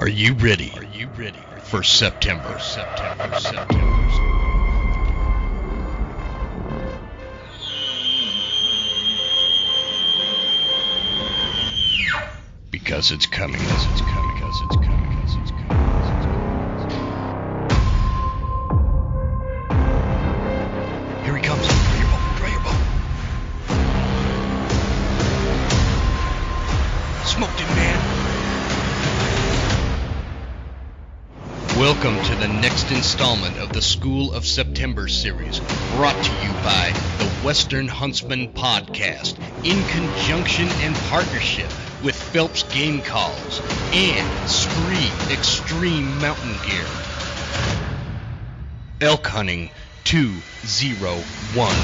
Are you ready? For September? Because it's coming. Here he comes. Try your boat. Smoked him, man. Welcome to the next installment of the School of September series, brought to you by the Western Huntsman Podcast, in conjunction and partnership with Phelps Game Calls and Scree Extreme Mountain Gear. Elk Hunting 201.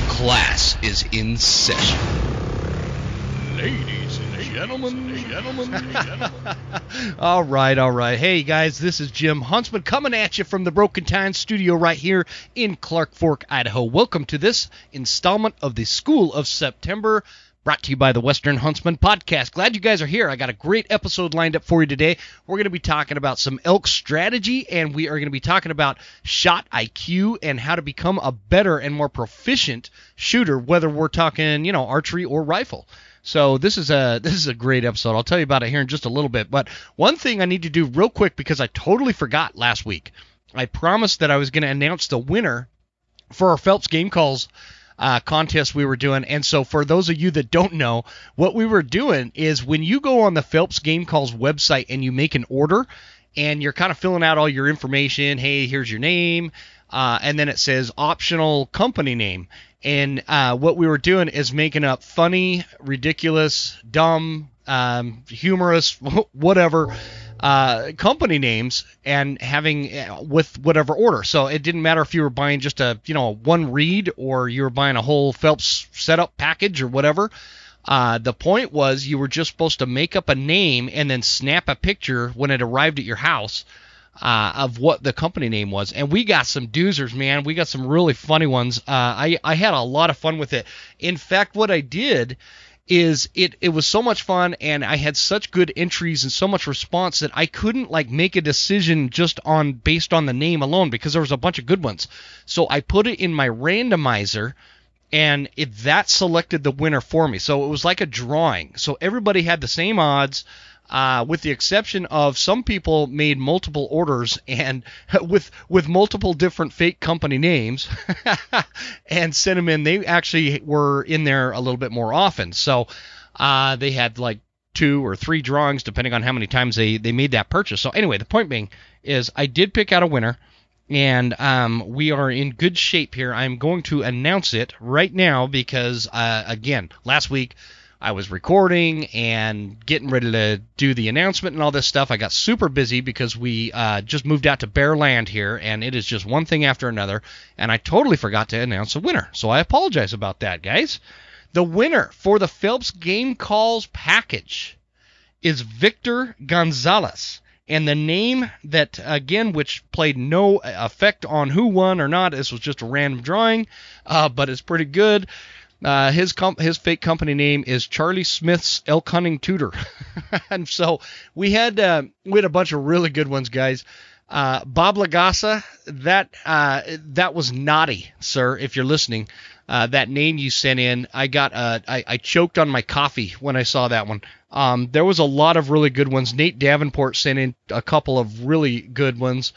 Class is in session. Ladies and gentlemen. All right. Hey, guys, this is Jim Huntsman coming at you from the Broken Tine studio right here in Clark Fork, Idaho. Welcome to this installment of the School of September, brought to you by the Western Huntsman Podcast. Glad you guys are here. I got a great episode lined up for you today. We're going to be talking about some elk strategy, and we are going to be talking about shot IQ and how to become a better and more proficient shooter, whether we're talking, archery or rifle. So this is a great episode. I'll tell you about it here in just a little bit. But one thing I need to do real quick, because I totally forgot last week. I promised that I was going to announce the winner for our Phelps Game Calls contest we were doing. And so for those of you that don't know, what we were doing is when you go on the Phelps Game Calls website and you make an order and you're kind of filling out all your information, hey, here's your name, and then it says optional company name. And what we were doing is making up funny, ridiculous, dumb, humorous, whatever company names and having with whatever order. So it didn't matter if you were buying just a one reed or you were buying a whole Phelps setup package or whatever. The point was you were just supposed to make up a name and then snap a picture when it arrived at your house of what the company name was. And we got some doozers, man. We got some really funny ones. I had a lot of fun with it. In fact, what I did is it was so much fun, and I had such good entries and so much response that I couldn't make a decision just based on the name alone, because there was a bunch of good ones. So I put it in my randomizer, and that selected the winner for me. So it was like a drawing. So everybody had the same odds, with the exception of some people made multiple orders and with multiple different fake company names and sent them in. They actually were in there a little bit more often. So they had 2 or 3 drawings depending on how many times they made that purchase. So anyway, the point being is I did pick out a winner, and we are in good shape here. I'm going to announce it right now because, again, last week I was recording and getting ready to do the announcement and all this stuff. I got super busy because we just moved out to bare land here, and it is just one thing after another, and I totally forgot to announce a winner. So I apologize about that, guys. The winner for the Phelps Game Calls package is Victor Gonzalez. And the name that, again, which played no effect on who won or not, this was just a random drawing, but it's pretty good. His fake company name is Charlie Smith's Elk Hunting Tutor. And so we had a bunch of really good ones, guys. Bob Lagasa, that was naughty, sir, if you're listening. That name you sent in, I choked on my coffee when I saw that one. There was a lot of really good ones. Nate Davenport sent in a couple of really good ones.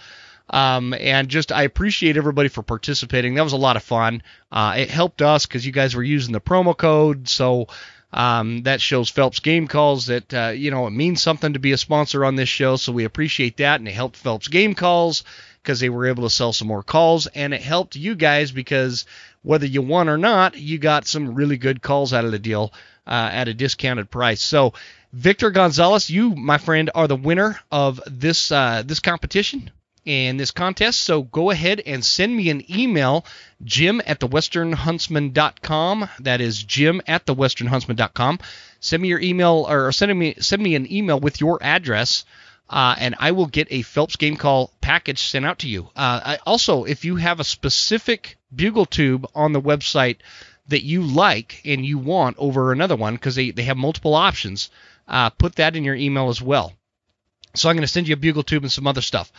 And just I appreciate everybody for participating. That was a lot of fun. It helped us because you guys were using the promo code. So that shows Phelps Game Calls that, it means something to be a sponsor on this show. So we appreciate that. And it helped Phelps Game Calls because they were able to sell some more calls. And it helped you guys because whether you won or not, you got some really good calls out of the deal at a discounted price. So Victor Gonzalez, you, my friend, are the winner of this competition. in this contest. So go ahead and send me an email, jim@thewesternhuntsman.com. That is jim@thewesternhuntsman.com. Send me your email, or send me an email with your address, and I will get a Phelps Game Call package sent out to you. Also, if you have a specific bugle tube on the website that you like and you want over another one, because they have multiple options, put that in your email as well. So I'm going to send you a bugle tube and some other stuff.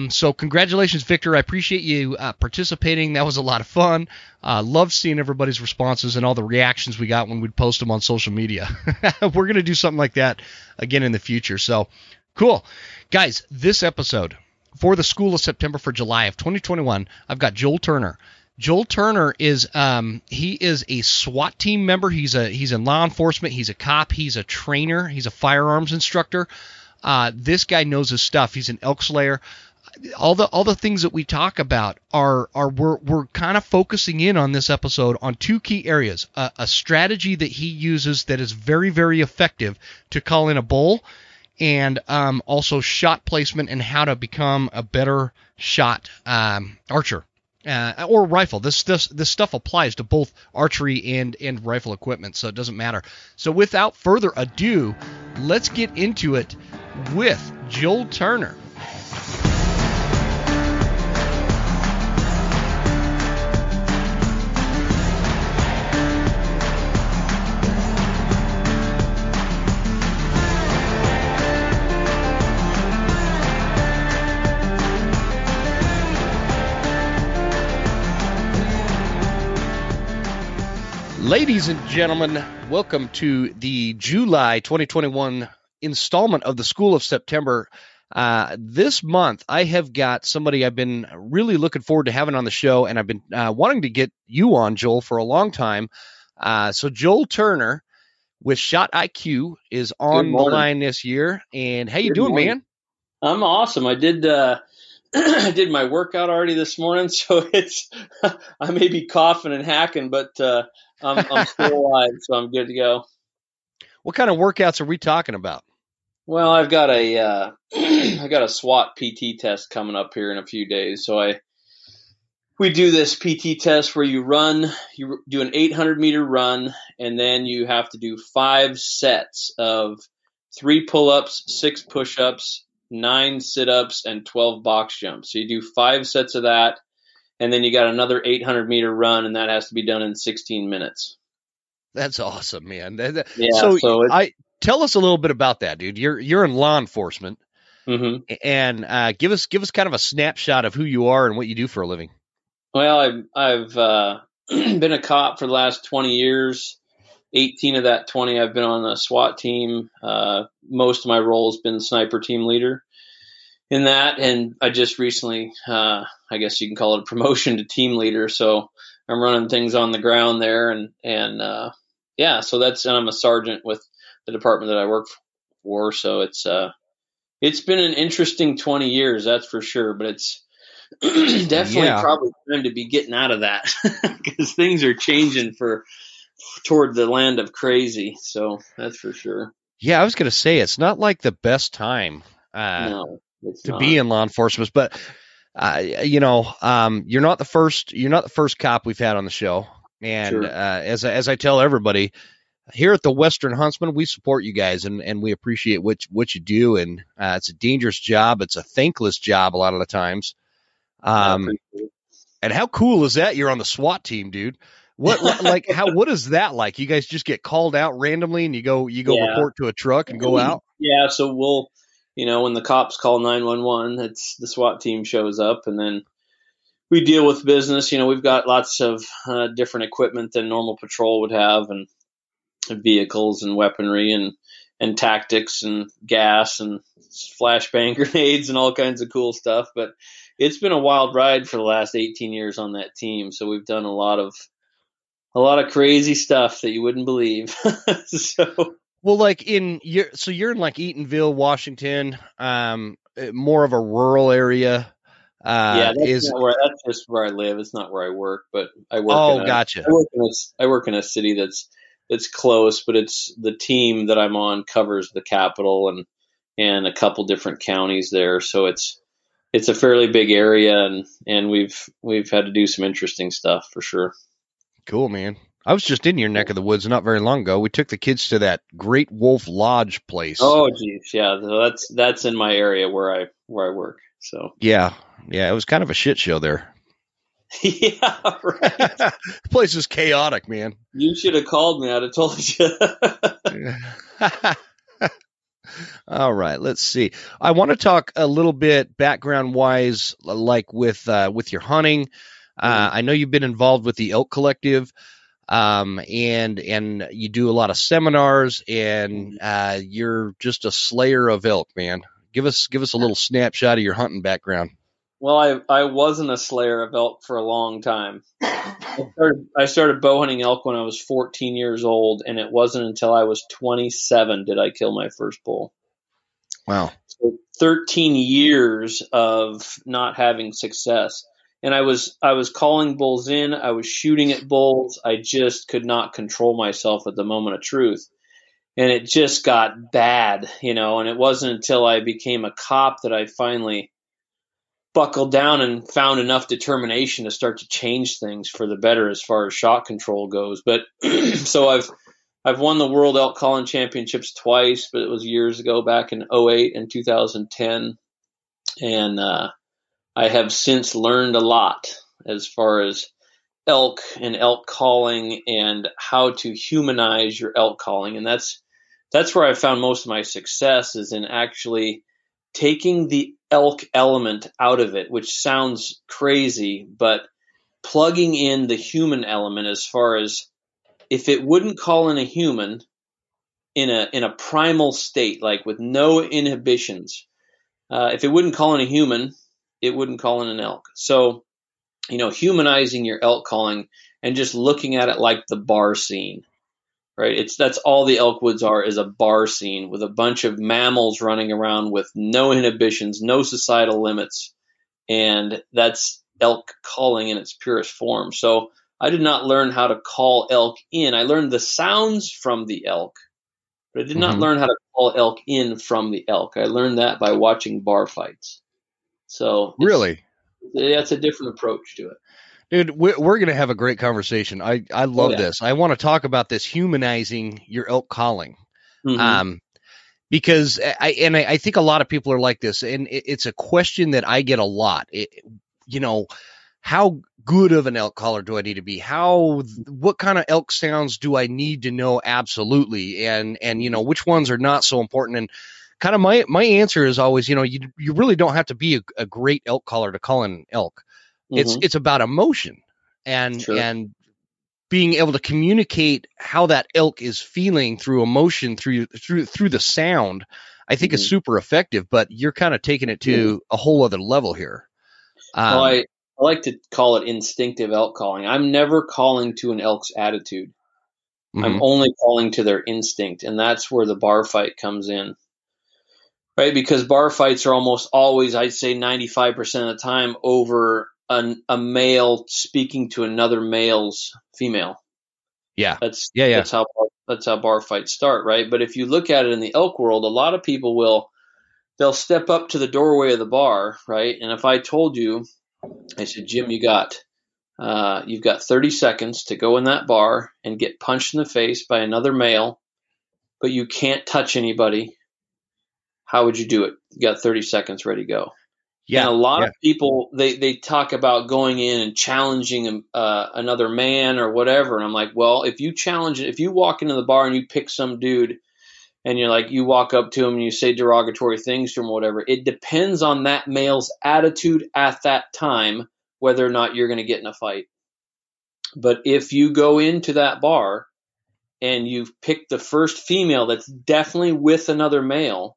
So congratulations, Victor. I appreciate you participating. That was a lot of fun. Loved seeing everybody's responses and all the reactions we got when we'd post them on social media. We're going to do something like that again in the future. So cool. Guys, this episode for the School of September for July of 2021, I've got Joel Turner. Joel Turner is he is a SWAT team member. He's in law enforcement. He's a cop. He's a trainer. He's a firearms instructor. This guy knows his stuff. He's an elk slayer. All the things that we talk about we're kind of focusing in on this episode on two key areas: a strategy that he uses that is very, very effective to call in a bull, and also shot placement and how to become a better shot archer. Or rifle. This stuff applies to both archery and rifle equipment, so it doesn't matter. So without further ado, let's get into it with Joel Turner. Ladies and gentlemen, welcome to the July 2021 installment of the School of September. This month, I have got somebody I've been really looking forward to having on the show, and I've been wanting to get you on, Joel, for a long time. So Joel Turner with Shot IQ is on the line this year. And how you doing, man? I'm awesome. I did I did my workout already this morning, so I may be coughing and hacking, but I'm still alive, so I'm good to go. What kind of workouts are we talking about? Well, I've got a I got a SWAT PT test coming up here in a few days. So we do this PT test where you do an 800-meter run, and then you have to do 5 sets of 3 pull-ups, 6 push-ups, 9 sit-ups, and 12 box jumps. So you do 5 sets of that, and then you got another 800-meter run, and that has to be done in 16 minutes. That's awesome, man. Yeah, so tell us a little bit about that, dude. You're in law enforcement, and give us kind of a snapshot of who you are and what you do for a living. Well, I've been a cop for the last 20 years. 18 of that 20, I've been on a SWAT team. Most of my role has been sniper team leader in that, and I just recently, I guess you can call it a promotion to team leader. So I'm running things on the ground there, and yeah, so and I'm a sergeant with the department that I work for. So it's been an interesting 20 years, that's for sure. But it's definitely probably time to be getting out of that because things are changing toward the land of crazy. So that's for sure. Yeah, I was going to say it's not like the best time be in law enforcement, but you're not the first cop we've had on the show. And sure. As I tell everybody here at the Western Huntsman, we support you guys and we appreciate what you do. And it's a dangerous job. It's a thankless job a lot of the times. And how cool is that? You're on the SWAT team, dude. What is that like? You guys just get called out randomly and you go report to a truck and go out? Yeah. So we'll, when the cops call 911, it's the SWAT team shows up, and then we deal with business. We've got lots of different equipment than normal patrol would have, and vehicles and weaponry and tactics and gas and flashbang grenades and all kinds of cool stuff. But it's been a wild ride for the last 18 years on that team. So we've done a lot of crazy stuff that you wouldn't believe. Well, you're in like Eatonville, Washington, more of a rural area. That's just where I live. It's not where I work, but I work. Gotcha. I work in a city that's close, but it's the team that I'm on covers the capital and a couple different counties there. So it's it's a fairly big area, and we've had to do some interesting stuff for sure. Cool, man. I was just in your neck of the woods not very long ago. We took the kids to that Great Wolf Lodge place. Oh, geez, yeah. So that's in my area where I work. So Yeah, it was kind of a shit show there. yeah, right. The place is chaotic, man. You should have called me. I'd have told you. All right, let's see. I want to talk a little bit background-wise, like with your hunting. I know you've been involved with the Elk Collective, and you do a lot of seminars, and you're just a slayer of elk, man. Give us a little snapshot of your hunting background. Well, I wasn't a slayer of elk for a long time. I started bow hunting elk when I was 14 years old, and it wasn't until I was 27 did I kill my first bull. Wow. So 13 years of not having success. And I was calling bulls in, I was shooting at bulls. I just could not control myself at the moment of truth. And it just got bad, and it wasn't until I became a cop that I finally buckled down and found enough determination to start to change things for the better as far as shot control goes. But so I've won the World Elk Calling Championships twice, but it was years ago, back in 2008 and 2010. And I have since learned a lot as far as elk and elk calling and how to humanize your elk calling. And that's where I found most of my success, is in actually taking the elk element out of it, which sounds crazy, but plugging in the human element, as far as if it wouldn't call in a human in a primal state, like with no inhibitions, if it wouldn't call in a human, it wouldn't call in an elk. So, humanizing your elk calling and just looking at it like the bar scene, right? That's all the elk woods are, is a bar scene with a bunch of mammals running around with no inhibitions, no societal limits. And that's elk calling in its purest form. So I did not learn how to call elk in. I learned the sounds from the elk, but I did not learn how to call elk in from the elk. I learned that by watching bar fights. So really, that's a different approach to it. Dude, we're going to have a great conversation. I love this. I want to talk about this, humanizing your elk calling. Mm-hmm. Because I think a lot of people are like this, and it's a question that I get a lot. How good of an elk caller do I need to be? What kind of elk sounds do I need to know? Absolutely. And which ones are not so important? And kind of my answer is always, you really don't have to be a great elk caller to call in elk. It's about emotion and being able to communicate how that elk is feeling through emotion, through the sound. I think is super effective, but you're kind of taking it to a whole other level here. I like to call it instinctive elk calling. I'm never calling to an elk's attitude. I'm only calling to their instinct, and that's where the bar fight comes in. Right? Because bar fights are almost always, I'd say 95% of the time, over a male speaking to another male's female. Yeah. That's how bar fights start, right? But if you look at it in the elk world, a lot of people they'll step up to the doorway of the bar, right? And if I told you, I said, Jim, you've got 30 seconds to go in that bar and get punched in the face by another male, but you can't touch anybody, how would you do it? You got 30 seconds, ready to go. Yeah. And a lot of people, they talk about going in and challenging another man or whatever. And I'm like, well, if you walk into the bar and you pick some dude and you walk up to him and you say derogatory things to him or whatever, it depends on that male's attitude at that time, whether or not you're going to get in a fight. But if you go into that bar and you've picked the first female that's definitely with another male,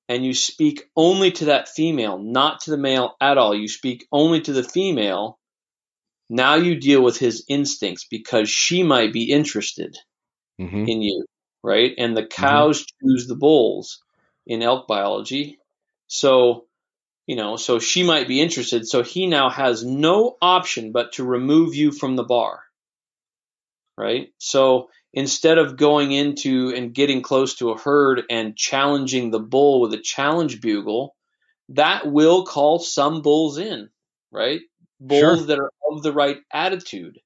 and you speak only to that female, not to the male at all, you speak only to the female, now you deal with his instincts, because she might be interested in you, right? And the cows choose the bulls in elk biology. So, so she might be interested. So he now has no option but to remove you from the bar, right? So instead of going into and getting close to a herd and challenging the bull with a challenge bugle, that will call some bulls in, right? Sure. Bulls that are of the right attitude.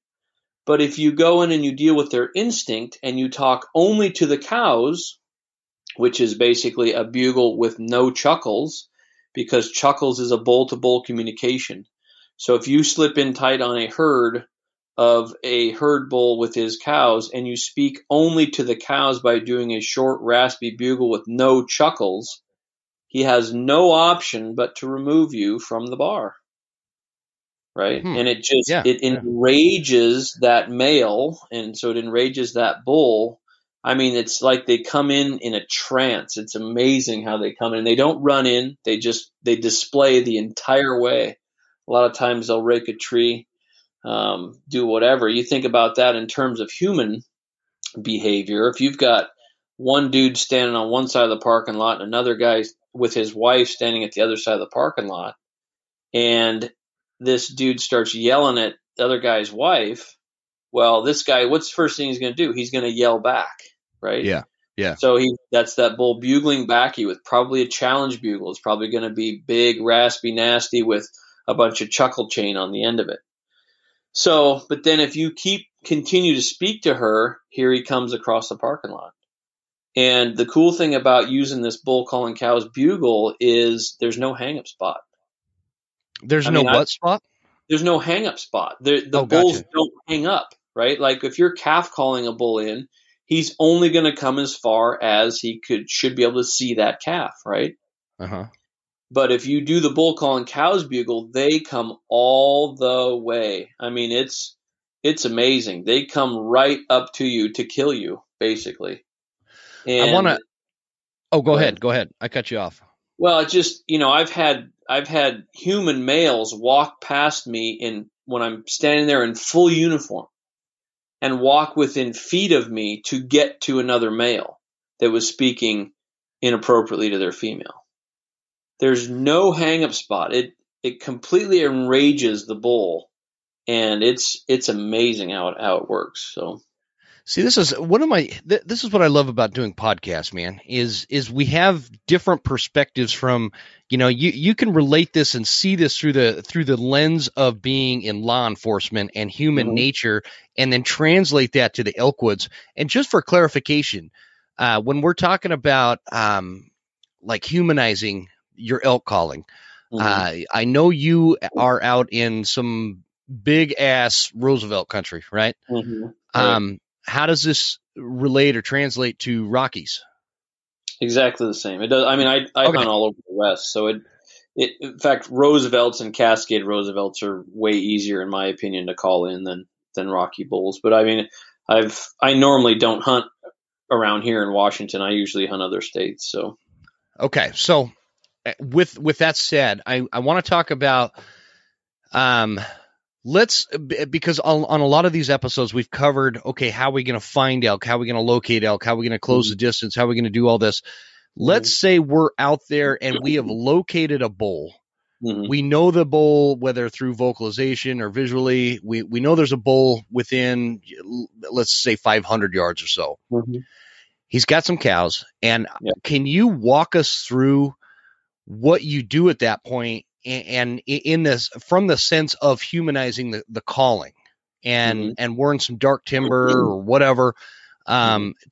But if you go in and you deal with their instinct and you talk only to the cows, which is basically a bugle with no chuckles, because chuckles is a bull-to-bull communication. So if you slip in tight on a herd of a herd bull with his cows and you speak only to the cows by doing a short, raspy bugle with no chuckles, he has no option but to remove you from the bar. Right. And Yeah. it enrages that male. And so it enrages that bull. I mean, it's like they come in a trance. It's amazing how they come in. They don't run in. They display the entire way. A lot of times they'll rake a tree, do whatever. You think about that in terms of human behavior. If you've got one dude standing on one side of the parking lot and another guy with his wife standing at the other side of the parking lot, and this dude starts yelling at the other guy's wife, well, this guy, what's the first thing he's going to do? He's going to yell back, right? Yeah. Yeah. So that's that bull bugling back you with probably a challenge bugle. It's probably going to be big, raspy, nasty with a bunch of chuckle chain on the end of it. So, but then if you continue to speak to her, here he comes across the parking lot. And the cool thing about using this bull calling cows bugle is there's no hang up spot. There's no what spot? There's no hang up spot. The bulls gotcha. don't hang up, right? Like if you're calf calling a bull in, he's only going to come as far as he should be able to see that calf, right? Uh-huh. But if you do the bull calling cows bugle, they come all the way. I mean, it's amazing. They come right up to you to kill you, basically. And I want to. Oh, go ahead. ahead. Go ahead. I cut you off. Well, it's just, I've had human males walk past me when I'm standing there in full uniform and walk within feet of me to get to another male that was speaking inappropriately to their female. There's no hang up spot. It completely enrages the bull, and it's amazing how it works. So. See, this is what I love about doing podcasts, man, is we have different perspectives from, you can relate this and see this through the lens of being in law enforcement and human nature, and then translate that to the elk woods. And just for clarification, when we're talking about like humanizing your elk calling, I know you are out in some big ass Roosevelt country, right? Right. How does this relate or translate to Rockies? Exactly the same. It does. I mean, I Okay. hunt all over the West, so in fact, Roosevelts and Cascade Roosevelts are way easier, in my opinion, to call in than Rocky Bulls. But I mean, I normally don't hunt around here in Washington. I usually hunt other states. So. Okay. So with that said, I want to talk about, because on a lot of these episodes we've covered, okay, how are we going to find elk? How are we going to locate elk? How are we going to close the distance? How are we going to do all this? Let's say we're out there and we have located a bull. We know the bull, whether through vocalization or visually, we know there's a bull within, let's say 500 yards or so. He's got some cows. And can you walk us through what you do at that point? And in this, from the sense of humanizing the calling, and we're in some dark timber or whatever,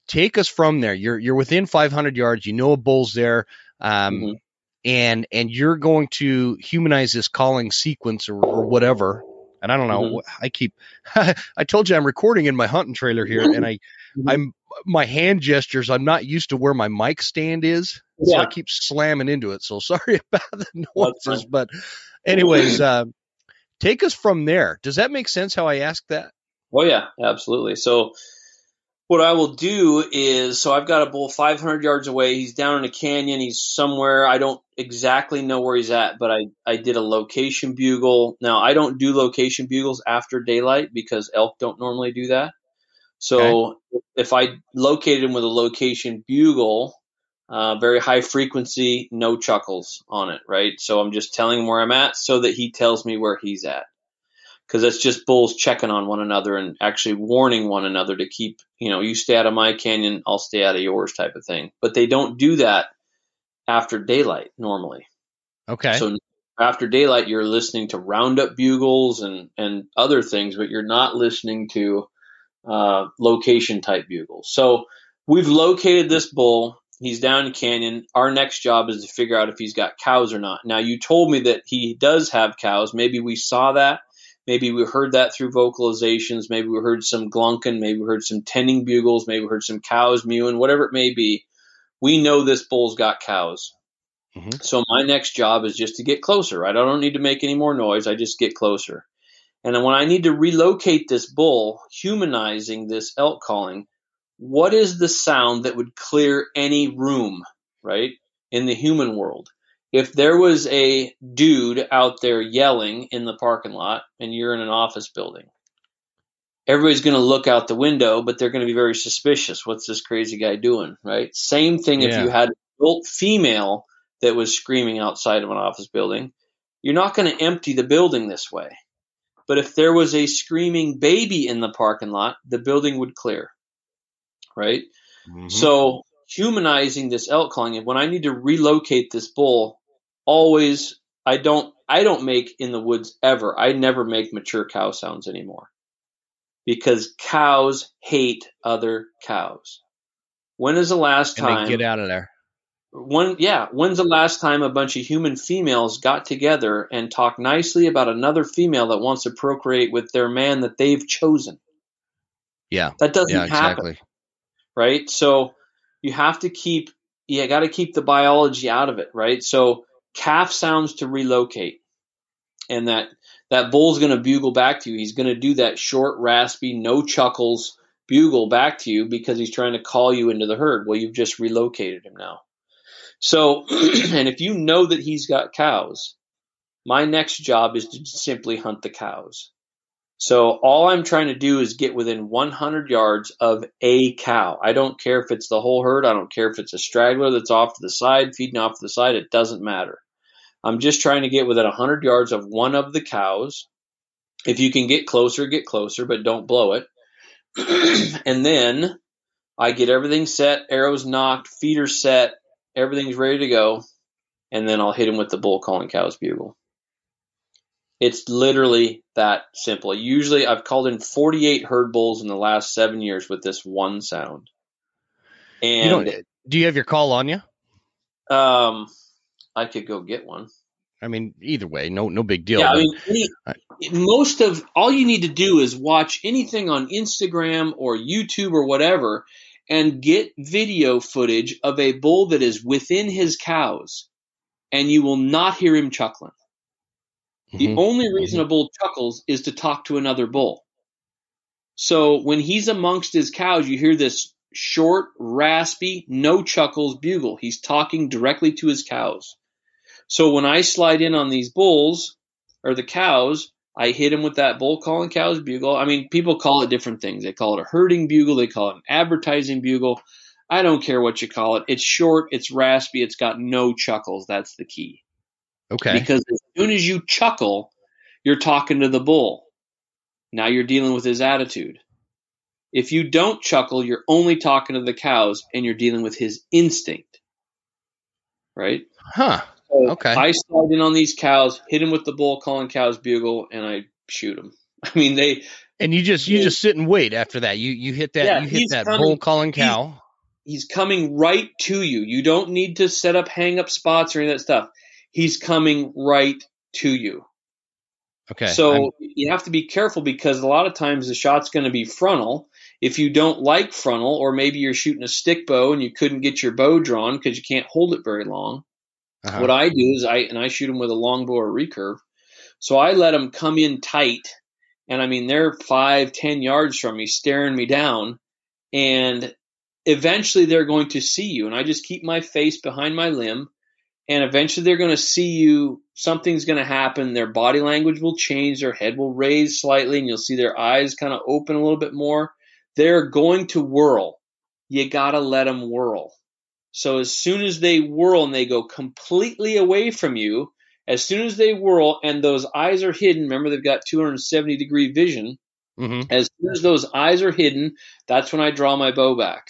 take us from there. You're within 500 yards. You know a bull's there, and you're going to humanize this calling sequence or whatever. And I don't know. I told you I'm recording in my hunting trailer here, and I'm my hand gestures. I'm not used to where my mic stand is. So I keep slamming into it. So sorry about the noises. But anyways, take us from there. Does that make sense how I asked that? Oh, yeah, absolutely. So what I will do is, I've got a bull 500 yards away. He's down in a canyon. He's somewhere. I don't exactly know where he's at, but I did a location bugle. Now, I don't do location bugles after daylight because elk don't normally do that. So if I located him with a location bugle, very high frequency, no chuckles on it, right? So I'm just telling him where I'm at so that he tells me where he's at. Because that's just bulls checking on one another and actually warning one another to keep, you stay out of my canyon, I'll stay out of yours type of thing. But they don't do that after daylight normally. Okay. So after daylight, you're listening to roundup bugles and other things, but you're not listening to location type bugles. So we've located this bull. He's down in the canyon. Our next job is to figure out if he's got cows or not. Now, you told me that he does have cows. Maybe we saw that. Maybe we heard that through vocalizations. Maybe we heard some glunking. Maybe we heard some tending bugles. Maybe we heard some cows mewing, whatever it may be. We know this bull's got cows. Mm-hmm. So my next job is just to get closer, right? I don't need to make any more noise. I just get closer. And then when I need to relocate this bull, humanizing this elk calling, what is the sound that would clear any room, right, in the human world? If there was a dude out there yelling in the parking lot and you're in an office building, everybody's going to look out the window, but they're going to be very suspicious. What's this crazy guy doing, right? Same thing if you had an adult female that was screaming outside of an office building. You're not going to empty the building this way. But if there was a screaming baby in the parking lot, the building would clear, right? Mm-hmm. So humanizing this elk calling, and when I need to relocate this bull, always I don't make in the woods ever. I never make mature cow sounds anymore because cows hate other cows. When is the last time? And they get out of there. When's the last time a bunch of human females got together and talked nicely about another female that wants to procreate with their man that they've chosen? Yeah. That doesn't exactly. happen. Right? So you got to keep the biology out of it, right? So calf sounds to relocate. And that bull's going to bugle back to you. He's going to do that short, raspy, no chuckles bugle back to you because he's trying to call you into the herd. Well, you've just relocated him now. So, and if you know that he's got cows, my next job is to simply hunt the cows. So all I'm trying to do is get within 100 yards of a cow. I don't care if it's the whole herd. I don't care if it's a straggler that's off to the side, feeding off to the side. It doesn't matter. I'm just trying to get within 100 yards of one of the cows. If you can get closer, but don't blow it. And then I get everything set, arrows knocked, feeder set, everything's ready to go, and then I'll hit him with the bull calling cows bugle. It's literally that simple. Usually I've called in 48 herd bulls in the last 7 years with this one sound. And do you have your call on you? I could go get one. I mean, either way, no big deal. Yeah, most of all you need to do is watch anything on Instagram or YouTube or whatever and get video footage of a bull that is within his cows, and you will not hear him chuckling. The only reason a bull chuckles is to talk to another bull. So when he's amongst his cows, you hear this short, raspy, no chuckles bugle. He's talking directly to his cows. So when I slide in on these bulls or the cows, I hit him with that bull calling cows bugle. I mean, people call it different things. They call it a herding bugle. They call it an advertising bugle. I don't care what you call it. It's short. It's raspy. It's got no chuckles. That's the key. Okay. Because as soon as you chuckle, you're talking to the bull. Now you're dealing with his attitude. If you don't chuckle, you're only talking to the cows and you're dealing with his instinct. Right? Huh. So okay. I slide in on these cows, hit him with the bull calling cows bugle, and I shoot them. I mean, and you just sit and wait after that. You hit that. Yeah, you hit that bull calling cow. He's coming right to you. You don't need to set up hang up spots or any of that stuff. He's coming right to you. Okay. So you have to be careful because a lot of times the shot's going to be frontal. If you don't like frontal, or maybe you're shooting a stick bow and you couldn't get your bow drawn because you can't hold it very long. What I do is I shoot them with a longbow or recurve. So I let them come in tight. And I mean, they're 5-10 yards from me, staring me down. And eventually they're going to see you. And I just keep my face behind my limb. And eventually they're going to see you. Something's going to happen. Their body language will change. Their head will raise slightly. And you'll see their eyes kind of open a little bit more. They're going to whirl. You got to let them whirl. So as soon as they whirl and they go completely away from you, as soon as they whirl and those eyes are hidden, remember they've got 270-degree vision. As soon as those eyes are hidden, that's when I draw my bow back.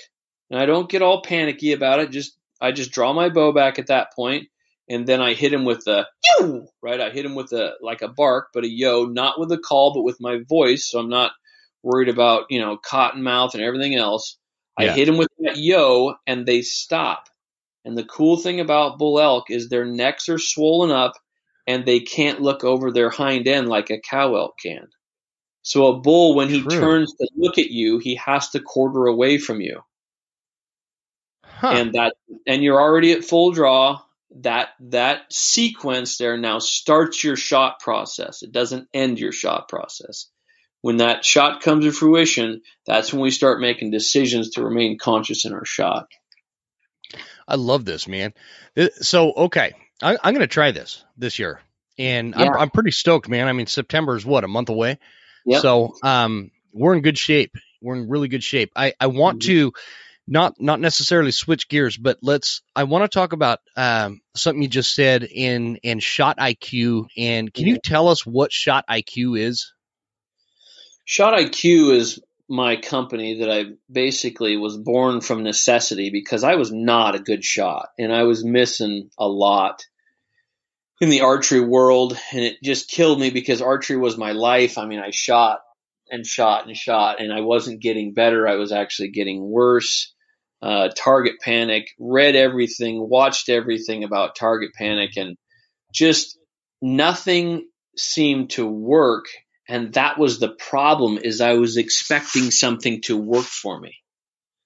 And I don't get all panicky about it. I just draw my bow back at that point, and then I hit him with a yo, right? I hit him with like a bark, but a yo, not with a call, but with my voice. So I'm not worried about, cotton mouth and everything else. I Yeah. hit him with that yo, and they stop. And the cool thing about bull elk is their necks are swollen up, and they can't look over their hind end like a cow elk can. So a bull, when he True. turns to look at you, he has to quarter away from you. Huh. And you're already at full draw. That sequence there now starts your shot process. It doesn't end your shot process. When that shot comes to fruition, that's when we start making decisions to remain conscious in our shot. I love this, man. So, okay, I'm going to try this year, and Yeah. I'm pretty stoked, man. I mean, September is what, a month away? Yep. So, we're in good shape. We're in really good shape. I want to not necessarily switch gears, but I want to talk about something you just said in shot IQ. And can you tell us what shot IQ is? Shot IQ is my company that I basically was born from necessity because I was not a good shot and I was missing a lot in the archery world, and it just killed me because archery was my life. I mean, I shot and shot and shot, and I wasn't getting better. I was actually getting worse. Target panic, read everything, watched everything about target panic, and just nothing seemed to work. And that was the problem, is I was expecting something to work for me.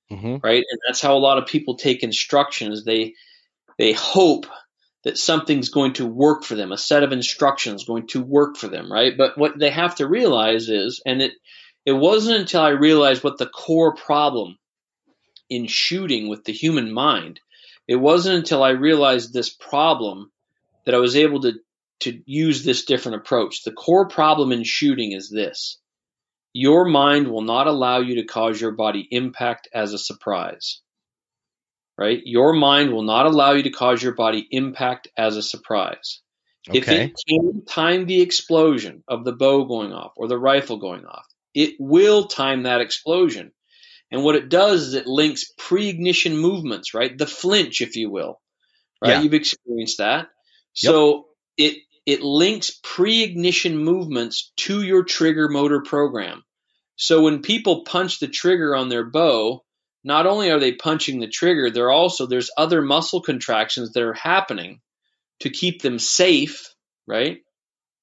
Mm-hmm. Right. And that's how a lot of people take instructions. They hope that something's going to work for them, a set of instructions going to work for them, right? But what they have to realize is, and it wasn't until I realized what the core problem in shooting with the human mind, it wasn't until I realized this problem that I was able to use this different approach. The core problem in shooting is this: your mind will not allow you to cause your body impact as a surprise. Right? Your mind will not allow you to cause your body impact as a surprise. Okay. If it can time the explosion of the bow going off or the rifle going off, it will time that explosion. And what it does is it links pre-ignition movements, right? The flinch, if you will, right? Yeah. You've experienced that. Yep. So it links pre-ignition movements to your trigger motor program. So when people punch the trigger on their bow, not only are they punching the trigger, there's other muscle contractions that are happening to keep them safe, right?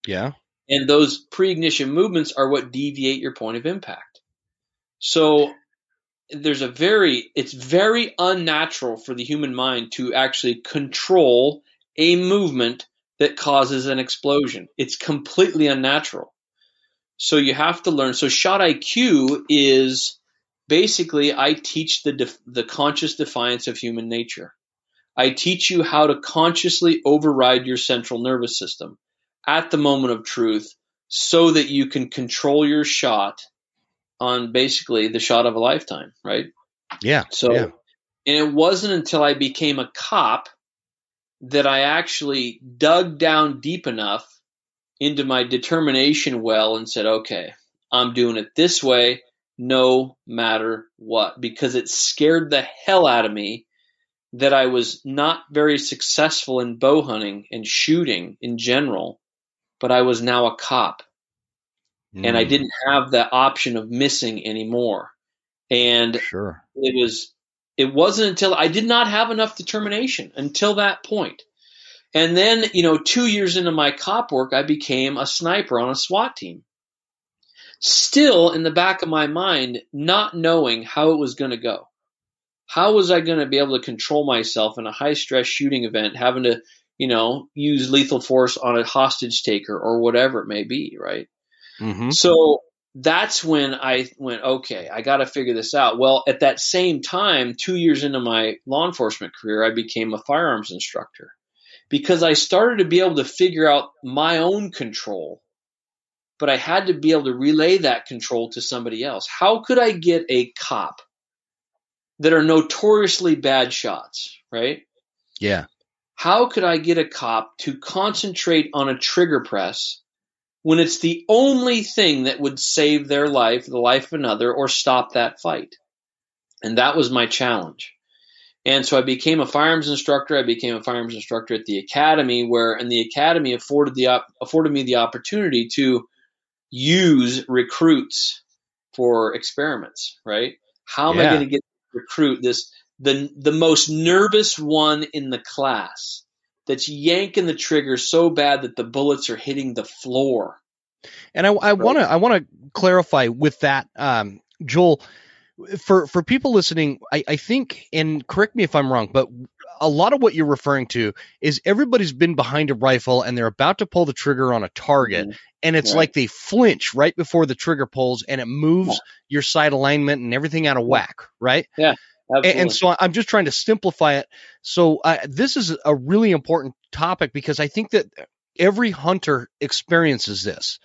Yeah. And those pre-ignition movements are what deviate your point of impact. So it's very unnatural for the human mind to actually control a movement that causes an explosion. It's completely unnatural. So you have to learn. So shot IQ is basically, I teach the conscious defiance of human nature. I teach you how to consciously override your central nervous system at the moment of truth so that you can control your shot on basically the shot of a lifetime, right? Yeah. So, yeah. And it wasn't until I became a cop that I actually dug down deep enough into my determination well and said, okay, I'm doing it this way no matter what, because it scared the hell out of me that I was not very successful in bow hunting and shooting in general, but I was now a cop. And I didn't have the option of missing anymore. And Sure. it wasn't until I did not have enough determination until that point. And then, 2 years into my cop work, I became a sniper on a SWAT team. Still in the back of my mind, not knowing how it was going to go. How was I going to be able to control myself in a high stress shooting event, having to, use lethal force on a hostage taker or whatever it may be, right? Mm-hmm. So that's when I went, okay, I got to figure this out. Well, at that same time, 2 years into my law enforcement career, I became a firearms instructor because I started to be able to figure out my own control, but I had to be able to relay that control to somebody else. How could I get a cop that are notoriously bad shots, right? Yeah. How could I get a cop to concentrate on a trigger press when it's the only thing that would save their life, the life of another, or stop that fight? And that was my challenge. And so I became a firearms instructor. I became a firearms instructor at the academy, and the academy afforded me the opportunity to use recruits for experiments, right? How am I going Yeah. to get recruit the most nervous one in the class that's yanking the trigger so bad that the bullets are hitting the floor? And I Right. want to clarify with that, Joel, for people listening, I think, and correct me if I'm wrong, but a lot of what you're referring to is everybody's been behind a rifle and they're about to pull the trigger on a target, Mhm. and it's Right. like they flinch right before the trigger pulls, and it moves your sight alignment and everything out of whack, right? Yeah, absolutely. And so I'm just trying to simplify it. So this is a really important topic because I think that every hunter experiences this,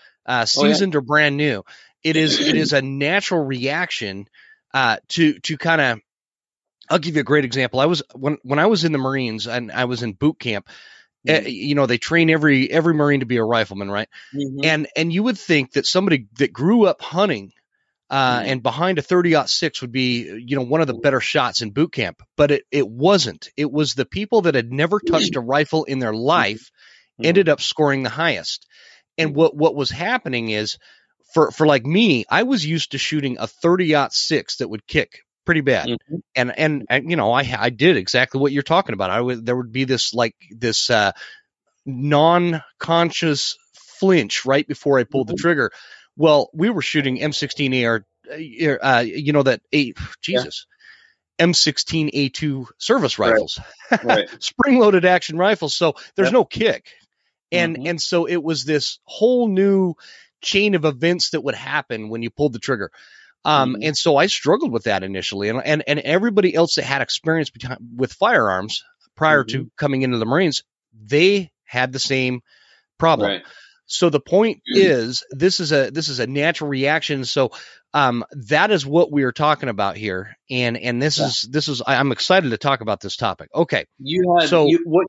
seasoned or brand new. It is a natural reaction to kind of. I'll give you a great example. I was when I was in the Marines and I was in boot camp. They train every Marine to be a rifleman, right? Mhm. And you would think that somebody that grew up hunting Mhm. and behind a 30-06 would be, one of the better shots in boot camp, but it wasn't. It was the people that had never touched a rifle in their life ended up scoring the highest. And what was happening is, for like me, I was used to shooting a 30-06 that would kick pretty bad. Mhm. And I did exactly what you're talking about. There would be this non-conscious flinch right before I pulled the trigger. Well, we were shooting M16 AR, that Yeah. M16A2 service Right. rifles, Right. spring-loaded action rifles. So there's Yep. no kick, and Mhm. and so it was this whole new chain of events that would happen when you pulled the trigger. Mhm. And so I struggled with that initially, and everybody else that had experience with firearms prior Mhm. to coming into the Marines, they had the same problem. Right. So the point is, this is a natural reaction. So that is what we are talking about here, and this Yeah. is I'm excited to talk about this topic. Okay, so What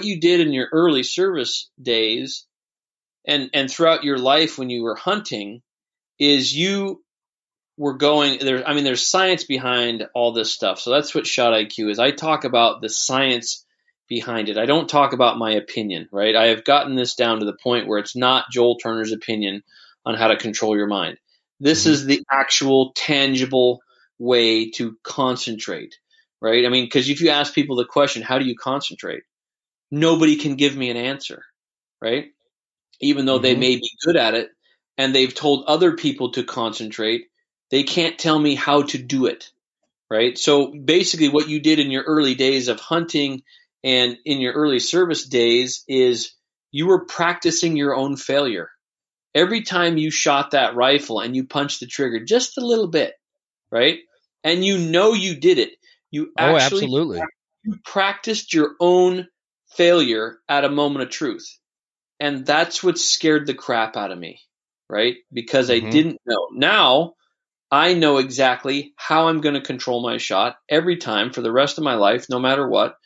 you did in your early service days and throughout your life when you were hunting is you were going there. I mean, there's science behind all this stuff. So that's what shot IQ is. I talk about the science behind it. I don't talk about my opinion, right? I have gotten this down to the point where it's not Joel Turner's opinion on how to control your mind. This mhm, is the actual tangible way to concentrate, right? I mean, because if you ask people the question, how do you concentrate? Nobody can give me an answer, right? Even though they mhm, may be good at it and they've told other people to concentrate, they can't tell me how to do it, right? So basically, what you did in your early days of hunting and in your early service days is you were practicing your own failure. Every time you shot that rifle and you punched the trigger just a little bit, right? And you did it. You oh, actually absolutely, you practiced your own failure at a moment of truth. And that's what scared the crap out of me, right? Because I mhm, didn't know. Now I know exactly how I'm going to control my shot every time for the rest of my life, no matter what,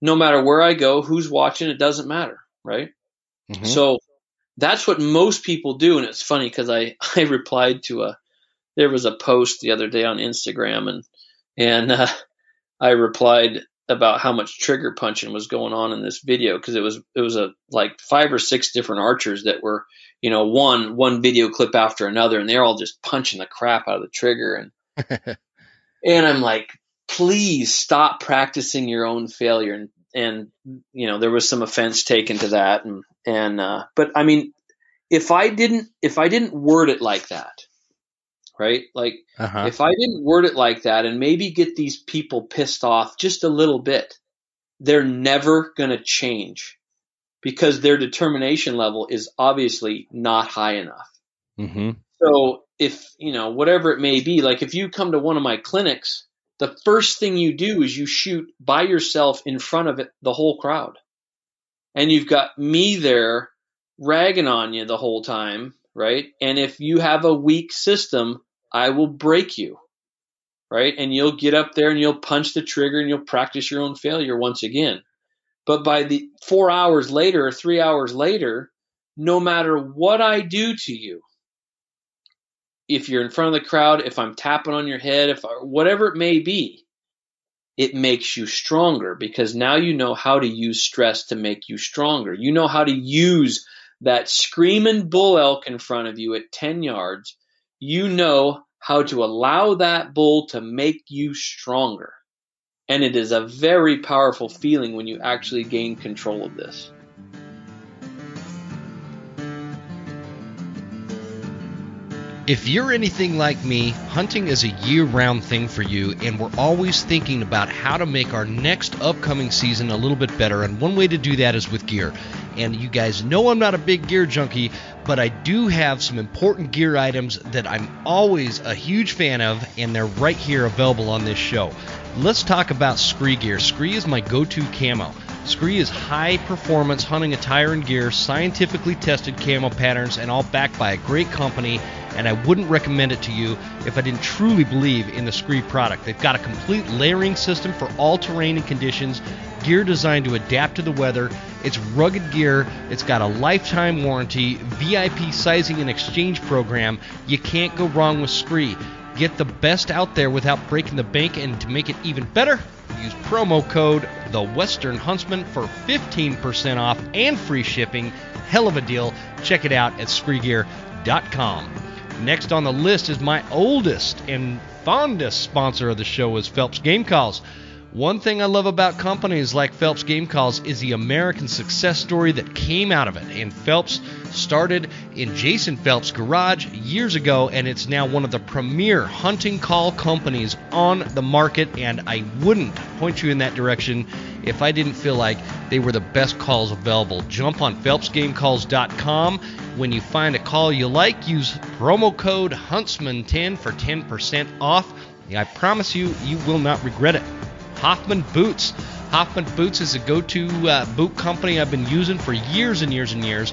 no matter where I go, who's watching, it doesn't matter, right? mhm, So that's what most people do. And it's funny because I replied to there was a post the other day on Instagram and I replied about how much trigger punching was going on in this video because it was like 5 or 6 different archers that were one video clip after another, and they're all just punching the crap out of the trigger, and I'm like, please stop practicing your own failure, and there was some offense taken to that, and but I mean, if I didn't word it like that, right? Like, uh-huh, if I didn't word it like that and maybe get these people pissed off just a little bit, they're never going to change because their determination level is obviously not high enough. mhm, So if, whatever it may be, like if you come to one of my clinics, the first thing you do is you shoot by yourself in front of the whole crowd. And you've got me there ragging on you the whole time, right? And if you have a weak system, I will break you, right? And you'll get up there and you'll punch the trigger and you'll practice your own failure once again. But by the 4 hours later or 3 hours later, no matter what I do to you, if you're in front of the crowd, if I'm tapping on your head, whatever it may be, it makes you stronger, because now you know how to use stress to make you stronger. You know how to use that screaming bull elk in front of you at 10 yards. You know how to allow that bull to make you stronger. And it is a very powerful feeling when you actually gain control of this. If you're anything like me, hunting is a year-round thing for you, and we're always thinking about how to make our next upcoming season a little bit better, and one way to do that is with gear. And you guys know I'm not a big gear junkie, but I do have some important gear items that I'm always a huge fan of, and they're right here available on this show. Let's talk about Scree Gear. Scree is my go-to camo. Scree is high-performance hunting attire and gear, scientifically tested camo patterns, and all backed by a great company, and I wouldn't recommend it to you if I didn't truly believe in the Scree product. They've got a complete layering system for all terrain and conditions, gear designed to adapt to the weather. It's rugged gear. It's got a lifetime warranty, VIP sizing and exchange program. You can't go wrong with Scree. Get the best out there without breaking the bank, and to make it even better, use promo code The Western Huntsman for 15% off and free shipping. Hell of a deal. Check it out at ScreeGear.com. Next on the list is my oldest and fondest sponsor of the show is Phelps Game Calls. One thing I love about companies like Phelps Game Calls is the American success story that came out of it. And Phelps started in Jason Phelps' garage years ago, and it's now one of the premier hunting call companies on the market, and I wouldn't point you in that direction if I didn't feel like they were the best calls available. Jump on PhelpsGameCalls.com. When you find a call you like, use promo code Huntsman10 for 10% off. I promise you, you will not regret it. Hoffman Boots. Hoffman Boots is a go-to boot company I've been using for years and years and years.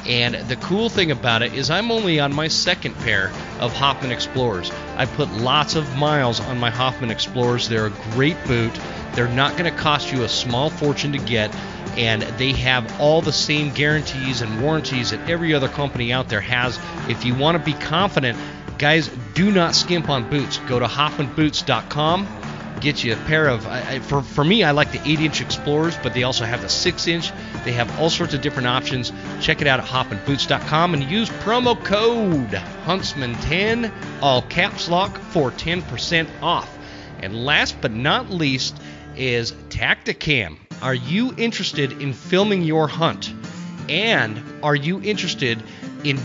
And the cool thing about it is I'm only on my second pair of Hoffman Explorers. I put lots of miles on my Hoffman Explorers. They're a great boot. They're not going to cost you a small fortune to get. And they have all the same guarantees and warranties that every other company out there has. If you want to be confident, guys, do not skimp on boots. Go to HoffmanBoots.com. Get you a pair of, for me, I like the 8-inch Explorers, but they also have the 6-inch. They have all sorts of different options. Check it out at HoffmanBoots.com and use promo code Huntsman10, all caps lock, for 10% off. And last but not least is Tacticam. Are you interested in filming your hunt? And are you interested in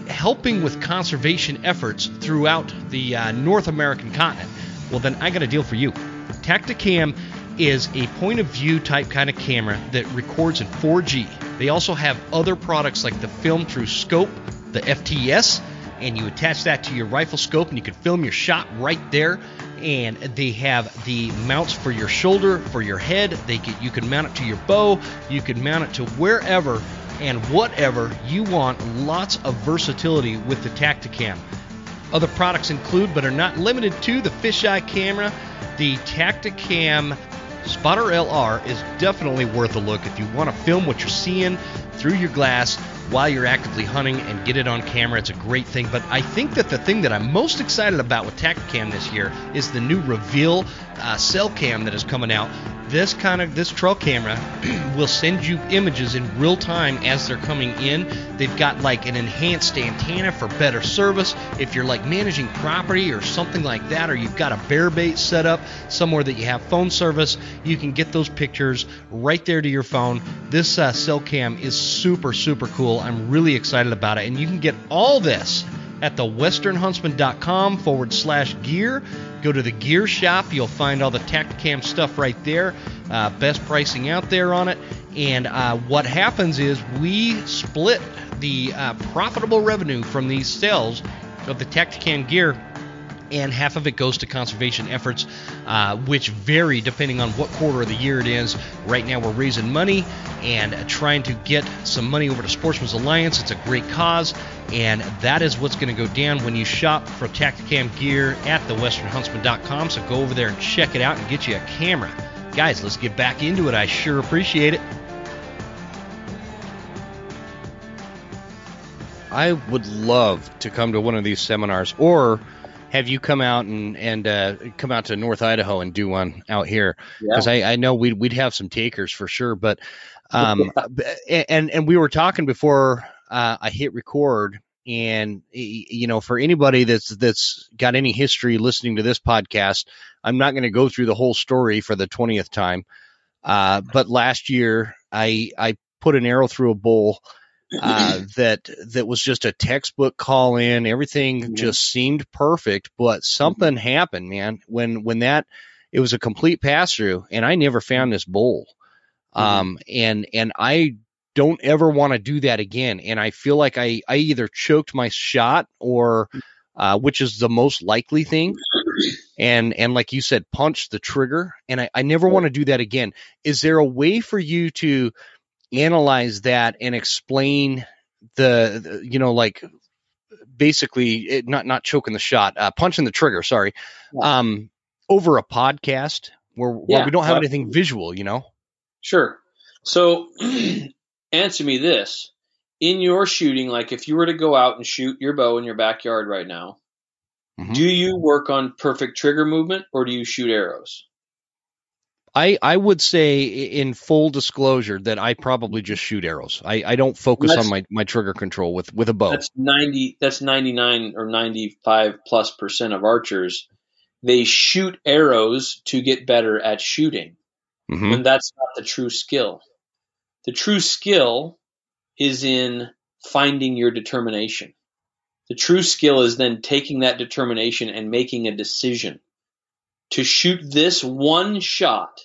helping with conservation efforts throughout the North American continent? Well, then I got a deal for you. Tacticam is a point-of-view type kind of camera that records in 4G. They also have other products like the Film Through Scope, the FTS, and you attach that to your rifle scope and you can film your shot right there. And they have the mounts for your shoulder, for your head. You can mount it to your bow. You can mount it to wherever and whatever you want. Lots of versatility with the Tacticam. Other products include, but are not limited to, the fisheye camera. The Tacticam Spotter LR is definitely worth a look if you want to film what you're seeing through your glass while you're actively hunting and get it on camera. It's a great thing. But I think that the thing that I'm most excited about with Tacticam this year is the new Reveal cell cam that is coming out. This trail camera will send you images in real time as they're coming in. They've got like an enhanced antenna for better service. If you're like managing property or something like that, or you've got a bear bait set up somewhere that you have phone service, you can get those pictures right there to your phone. This cell cam is super, super cool. I'm really excited about it. And you can get all this at thewesternhuntsman.com/gear. Go to the gear shop. You'll find all the Tacticam stuff right there. Best pricing out there on it. And what happens is we split the profitable revenue from these sales of the Tacticam gear, and half of it goes to conservation efforts, which vary depending on what quarter of the year it is. Right now we're raising money and trying to get some money over to Sportsman's Alliance. It's a great cause, and that is what's going to go down when you shop for Tacticam gear at thewesternhuntsman.com. So go over there and check it out and get you a camera. Guys, let's get back into it. I sure appreciate it. I would love to come to one of these seminars, or have you come out and come out to North Idaho and do one out here, because Yeah. I know we'd have some takers for sure. But and we were talking before I hit record, and for anybody that's got any history listening to this podcast, I'm not going to go through the whole story for the 20th time. But last year I put an arrow through a bull that was just a textbook call in. Everything just seemed perfect, but something happened, man. When that it was a complete pass through, and I never found this bull. And I don't ever want to do that again. And I feel like I either choked my shot or which is the most likely thing. And like you said, punch the trigger. And I never want to do that again. Is there a way for you to analyze that and explain the like basically not choking the shot, punching the trigger, sorry, over a podcast where we don't have anything visual, Sure. So answer me this. In your shooting, like if you were to go out and shoot your bow in your backyard right now, do you work on perfect trigger movement or do you shoot arrows? I would say, in full disclosure, that I probably just shoot arrows. I don't focus on my trigger control with a bow. That's 99 or 95+% of archers. They shoot arrows to get better at shooting. When that's not the true skill. The true skill is in finding your determination. The true skill is then taking that determination and making a decision to shoot this one shot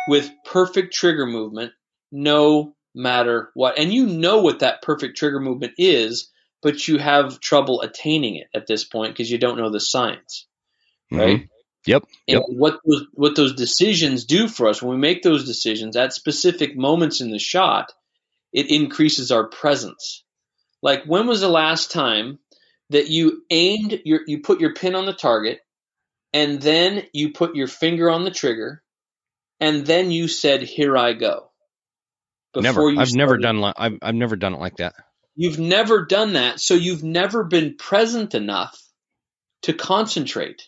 with perfect trigger movement, no matter what. And you know what that perfect trigger movement is, but you have trouble attaining it at this point because you don't know the science, right? Yep. And what those decisions do for us, when we make those decisions at specific moments in the shot, it increases our presence. Like, when was the last time that you you put your pin on the target, and then you put your finger on the trigger, and then you said, "Here I go"? Never. I've never done it like that. You've never done that, so you've never been present enough to concentrate.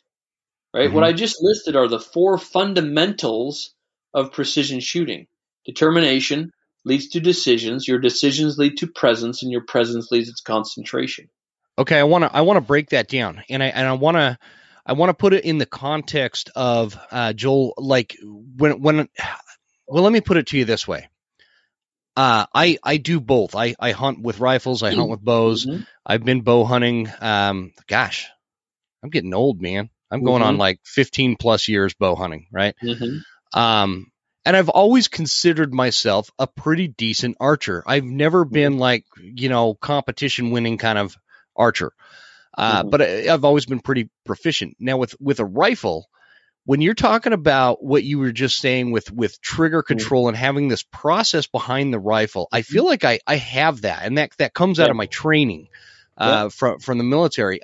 Right? What I just listed are the 4 fundamentals of precision shooting. Determination leads to decisions. Your decisions lead to presence, and your presence leads to concentration. Okay, I want to break that down, and I want to put it in the context of Joel. Like well, let me put it to you this way. I do both. I hunt with rifles. I hunt with bows. I've been bow hunting. Gosh, I'm getting old, man. I'm going on like 15 plus years bow hunting, right? And I've always considered myself a pretty decent archer. I've never been like, competition winning kind of archer. But I've always been pretty proficient. Now with a rifle, when you're talking about what you were just saying with trigger control and having this process behind the rifle, I feel like I have that. And that comes out of my training from the military.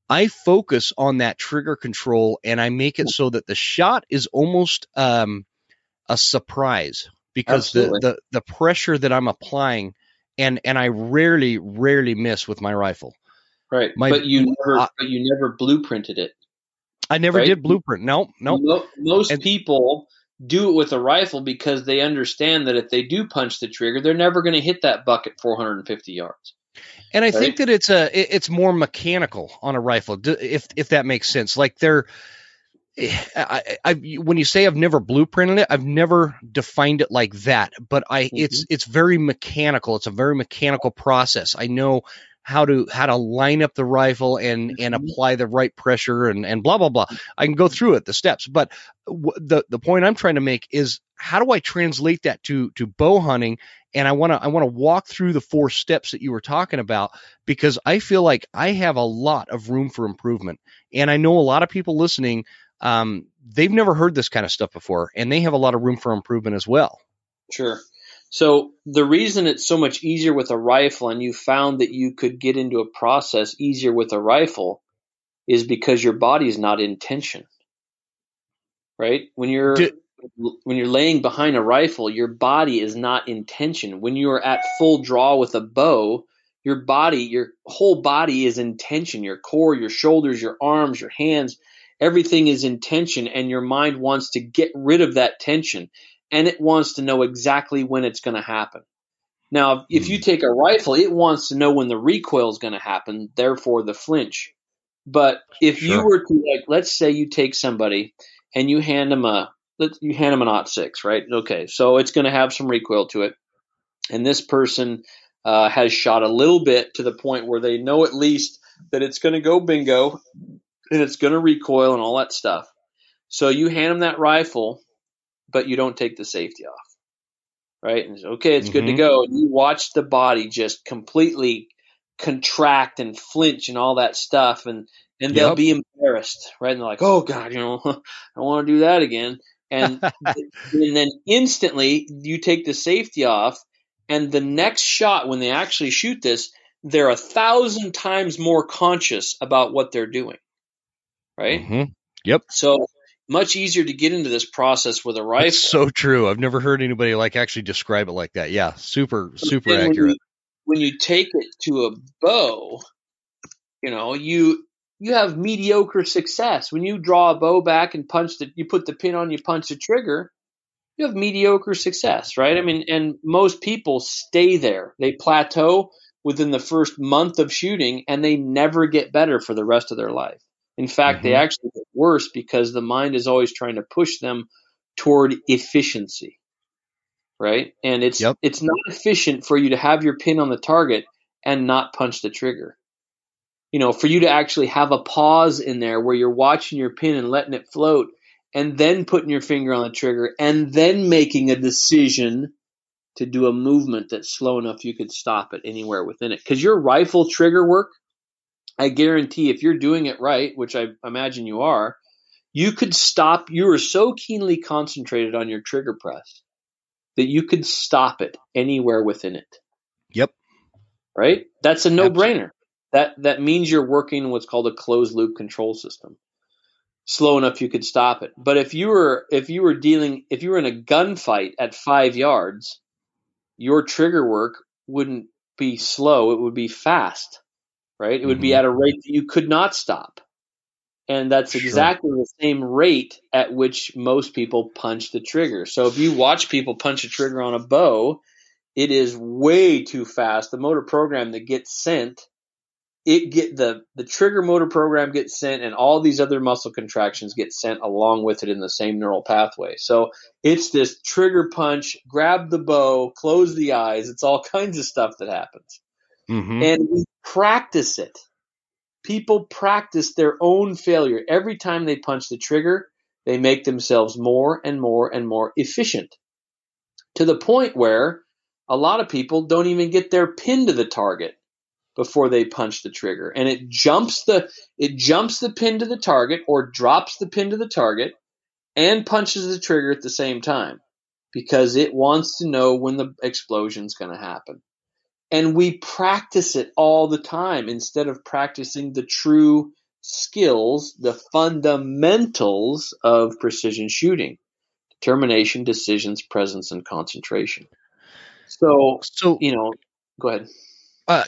I focus on that trigger control, and I make it so that the shot is almost a surprise, because the pressure that I'm applying, and I rarely miss with my rifle. Right. But you never blueprinted it. I never did blueprint. No. Most people do it with a rifle because they understand that if they do punch the trigger, they're never going to hit that buck at 450 yards. And I think that it's more mechanical on a rifle, if that makes sense. Like when you say I've never blueprinted it, I've never defined it like that. But it's very mechanical. It's a very mechanical process. I know how to line up the rifle and apply the right pressure and blah blah blah. I can go through it, the steps. But the point I'm trying to make is, how do I translate that to bow hunting? And I want to walk through the 4 steps that you were talking about, because I feel like I have a lot of room for improvement. And I know a lot of people listening, they've never heard this kind of stuff before, and they have a lot of room for improvement as well. Sure. So the reason it's so much easier with a rifle, and you found that you could get into a process easier with a rifle, is because your body is not in tension. Right? When you're laying behind a rifle, your body is not in tension. When you are at full draw with a bow, Your body, your whole body is in tension. Your core, your shoulders, your arms, your hands, everything is in tension, and your mind wants to get rid of that tension, and it wants to know exactly when it's going to happen. Now, if you take a rifle, it wants to know when the recoil is going to happen, therefore the flinch. But if you Sure. were to, like, let's say you take somebody and you hand them an .06, right? Okay, so it's going to have some recoil to it, and this person has shot a little bit to the point where they know at least that it's going to go bingo and it's going to recoil and all that stuff. So you hand them that rifle, but you don't take the safety off, right? And okay, it's good to go. And you watch the body just completely contract and flinch and all that stuff, and they'll be embarrassed, right? And they're like, oh God, I don't want to do that again. And then instantly you take the safety off, and the next shot, when they actually shoot this, they're 1,000 times more conscious about what they're doing, right? Yep. So much easier to get into this process with a rifle. That's so true. I've never heard anybody actually describe it like that. Yeah, super accurate. When you take it to a bow, you have mediocre success. When you draw a bow back and you put the pin on, you punch the trigger, you have mediocre success, right? I mean, and most people stay there. They plateau within the first month of shooting, and they never get better for the rest of their life. In fact, they actually get worse because the mind is always trying to push them toward efficiency, right? And it's not efficient for you to have your pin on the target and not punch the trigger. For you to actually have a pause in there where you're watching your pin and letting it float, and then putting your finger on the trigger, and then making a decision to do a movement that's slow enough you could stop it anywhere within it. Because your rifle trigger work, I guarantee if you're doing it right, which I imagine you are, you could stop. You are so keenly concentrated on your trigger press that you could stop it anywhere within it. Yep. Right? That's a no-brainer. That means you're working what's called a closed-loop control system. Slow enough you could stop it. But if you were in a gunfight at 5 yards, your trigger work wouldn't be slow, it would be fast, right? It would be at a rate that you could not stop. And that's exactly the same rate at which most people punch the trigger. So if you watch people punch a trigger on a bow, it is way too fast. The motor program that gets sent, the trigger motor program gets sent, and all these other muscle contractions get sent along with it in the same neural pathway. So it's this trigger punch, grab the bow, close the eyes. It's all kinds of stuff that happens. And we practice it. People practice their own failure. Every time they punch the trigger, they make themselves more and more and more efficient, to the point where a lot of people don't even get their pin to the target before they punch the trigger, and it jumps the pin to the target, or drops the pin to the target and punches the trigger at the same time, because it wants to know when the explosion's going to happen. And we practice it all the time instead of practicing the true skills, the fundamentals of precision shooting: determination, decisions, presence, and concentration. So go ahead.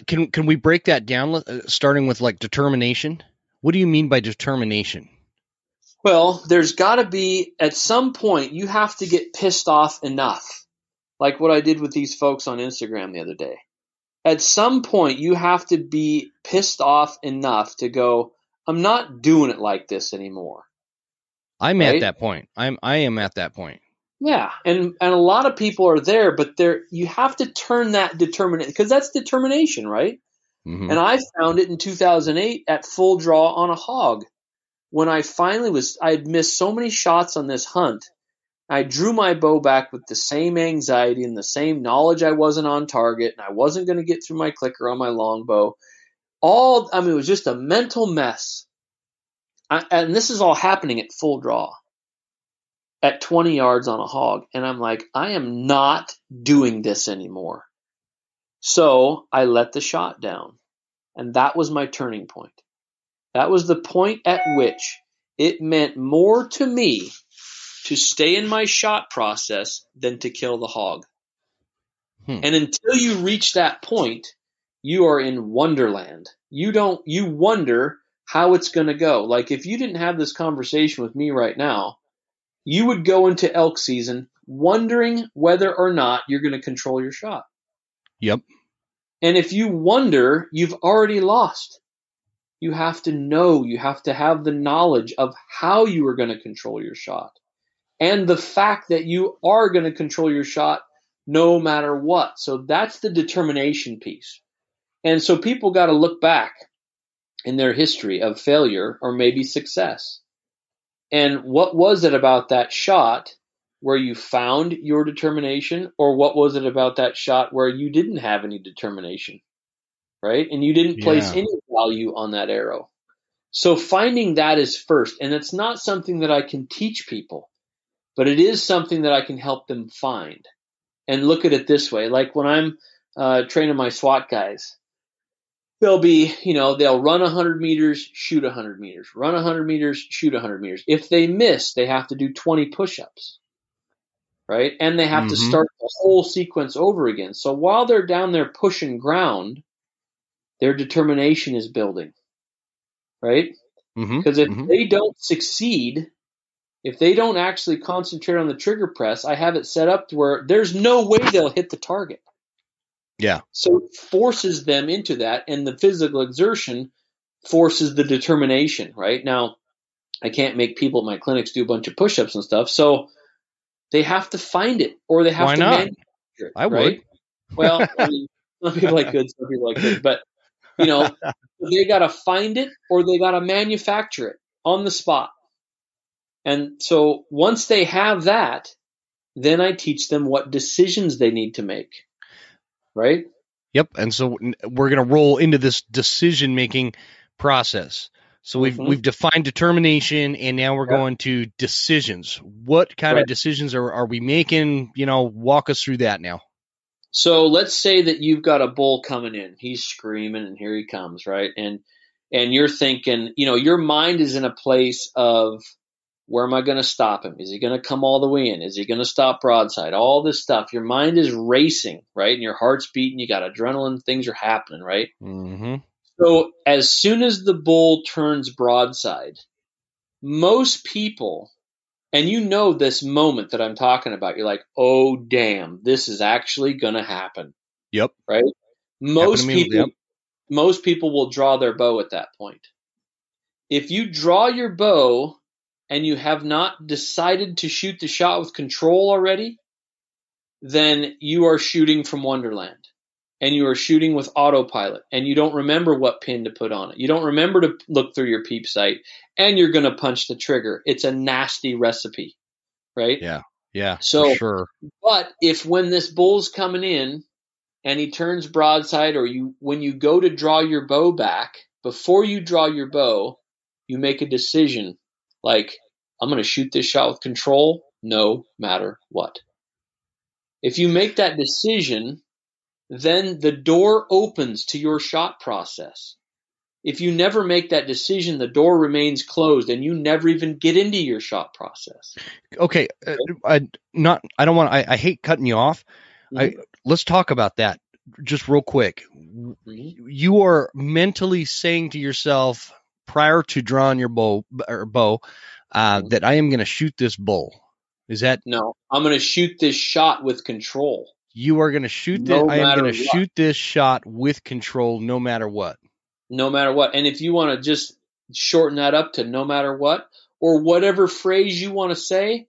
Can we break that down, starting with determination? What do you mean by determination? Well, there's got to be, at some point, you have to get pissed off enough, like what I did with these folks on Instagram the other day. At some point, you have to be pissed off enough to go, I'm not doing it like this anymore. I'm at that point. I am at that point. Yeah, and a lot of people are there, but you have to turn that determination, because that's determination, right? And I found it in 2008 at full draw on a hog, when I had missed so many shots on this hunt. I drew my bow back with the same anxiety and the same knowledge I wasn't on target, and I wasn't going to get through my clicker on my longbow. It was just a mental mess. And this is all happening at full draw, at 20 yards on a hog. And I'm like, I am not doing this anymore. So I let the shot down. And that was my turning point. That was the point at which it meant more to me to stay in my shot process than to kill the hog. And until you reach that point, you are in Wonderland. You wonder how it's going to go. Like if you didn't have this conversation with me right now, you would go into elk season wondering whether or not you're going to control your shot. Yep. And if you wonder, you've already lost. You have to know, you have to have the knowledge of how you are going to control your shot. And the fact that you are going to control your shot no matter what. So that's the determination piece. And so people got to look back in their history of failure or maybe success. And what was it about that shot where you found your determination, or what was it about that shot where you didn't have any determination, right? And you didn't place any value on that arrow. So finding that is first. And it's not something that I can teach people, but it is something that I can help them find. And look at it this way. Like when I'm training my SWAT guys, they'll run 100 meters, shoot 100 meters, run 100 meters, shoot 100 meters. If they miss, they have to do 20 push-ups, right? And they have to start the whole sequence over again. So while they're down there pushing ground, their determination is building, right? Because if they don't succeed, if they don't actually concentrate on the trigger press, I have it set up to where there's no way they'll hit the target. Yeah. So it forces them into that, and the physical exertion forces the determination, right? Now, I can't make people at my clinics do a bunch of push-ups and stuff, so they have to find it, or they have to manufacture it. I right? would. Well, I mean, some people like good, some people like good, but they got to find it, or they got to manufacture it on the spot. And so once they have that, then I teach them what decisions they need to make. Right? Yep. And so we're going to roll into this decision-making process. So we've defined determination, and now we're going to decisions. What kind of decisions are we making? Walk us through that now. So let's say that you've got a bull coming in. He's screaming, and here he comes, right? And you're thinking, your mind is in a place of, where am I going to stop him? Is he going to come all the way in? Is he going to stop broadside? All this stuff. Your mind is racing, right? And your heart's beating. You got adrenaline. Things are happening, right? So as soon as the bull turns broadside, most people, and this moment that I'm talking about, you're like, oh, damn, this is actually going to happen. Yep. Right? Most people will draw their bow at that point. If you draw your bow and you have not decided to shoot the shot with control already, then you are shooting from Wonderland, and you are shooting with autopilot, and you don't remember what pin to put on it. You don't remember to look through your peep sight, and you're going to punch the trigger. It's a nasty recipe, right? Yeah, so, for sure. But if when this bull's coming in and he turns broadside, or when you go to draw your bow back, before you draw your bow, you make a decision. Like, I'm going to shoot this shot with control no matter what. If you make that decision, then the door opens to your shot process. If you never make that decision, the door remains closed and you never even get into your shot process. Okay. I hate cutting you off. Let's talk about that just real quick. You are mentally saying to yourself, prior to drawing your bow, that I am going to shoot this bull. Is that? No, I'm going to shoot this shot with control. You are going to shoot this. I am going to shoot this shot with control, no matter what. No matter what. And if you want to just shorten that up to no matter what, or whatever phrase you want to say,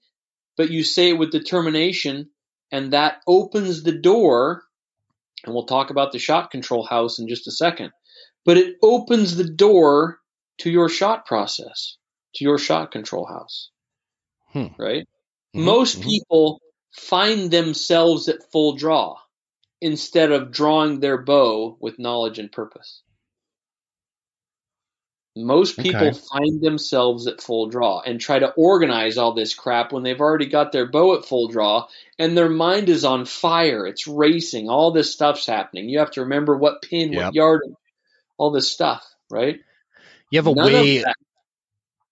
but you say it with determination, and that opens the door. And we'll talk about the shot control house in just a second. But it opens the door to your shot process, to your shot control house, right? Most people find themselves at full draw instead of drawing their bow with knowledge and purpose. Most people find themselves at full draw and try to organize all this crap when they've already got their bow at full draw and their mind is on fire. It's racing. All this stuff's happening. You have to remember what pin, what yard, all this stuff, right? You have a way.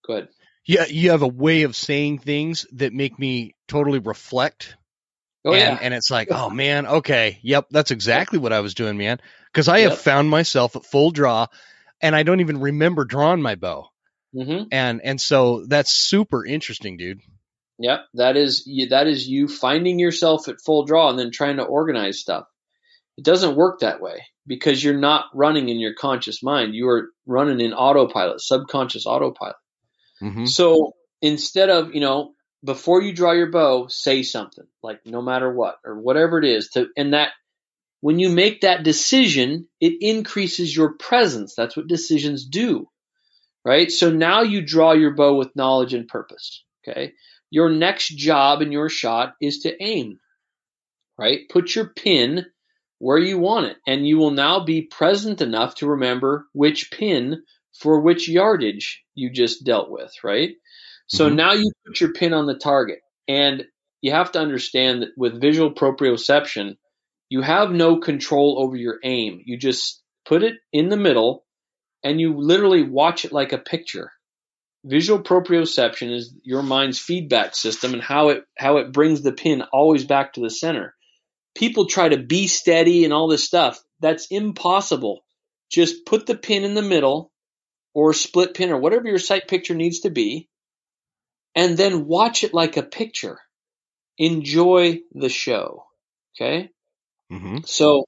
Go ahead. Yeah, you have a way of saying things that make me totally reflect. And it's like, oh man, okay, yep, that's exactly what I was doing, man. because I have Yep. found myself at full draw, and I don't even remember drawing my bow. Mm-hmm. And so that's super interesting, dude. Yep. That is you finding yourself at full draw and then trying to organize stuff. It doesn't work that way because you're not running in your conscious mind. You are running in autopilot, subconscious autopilot. Mm-hmm. So instead of, before you draw your bow, say something like no matter what or whatever it is and that when you make that decision, it increases your presence. That's what decisions do, right? So now you draw your bow with knowledge and purpose. Okay. Your next job in your shot is to aim, right? Put your pin where you want it, and you will now be present enough to remember which pin for which yardage you just dealt with, right? So Mm-hmm. now you put your pin on the target, and you have to understand that with visual proprioception, you have no control over your aim. You just put it in the middle, and you literally watch it like a picture. Visual proprioception is your mind's feedback system and how it brings the pin always back to the center. People try to be steady and all this stuff. That's impossible. Just put the pin in the middle or split pin or whatever your sight picture needs to be, and then watch it like a picture. Enjoy the show. Okay? Mm-hmm. So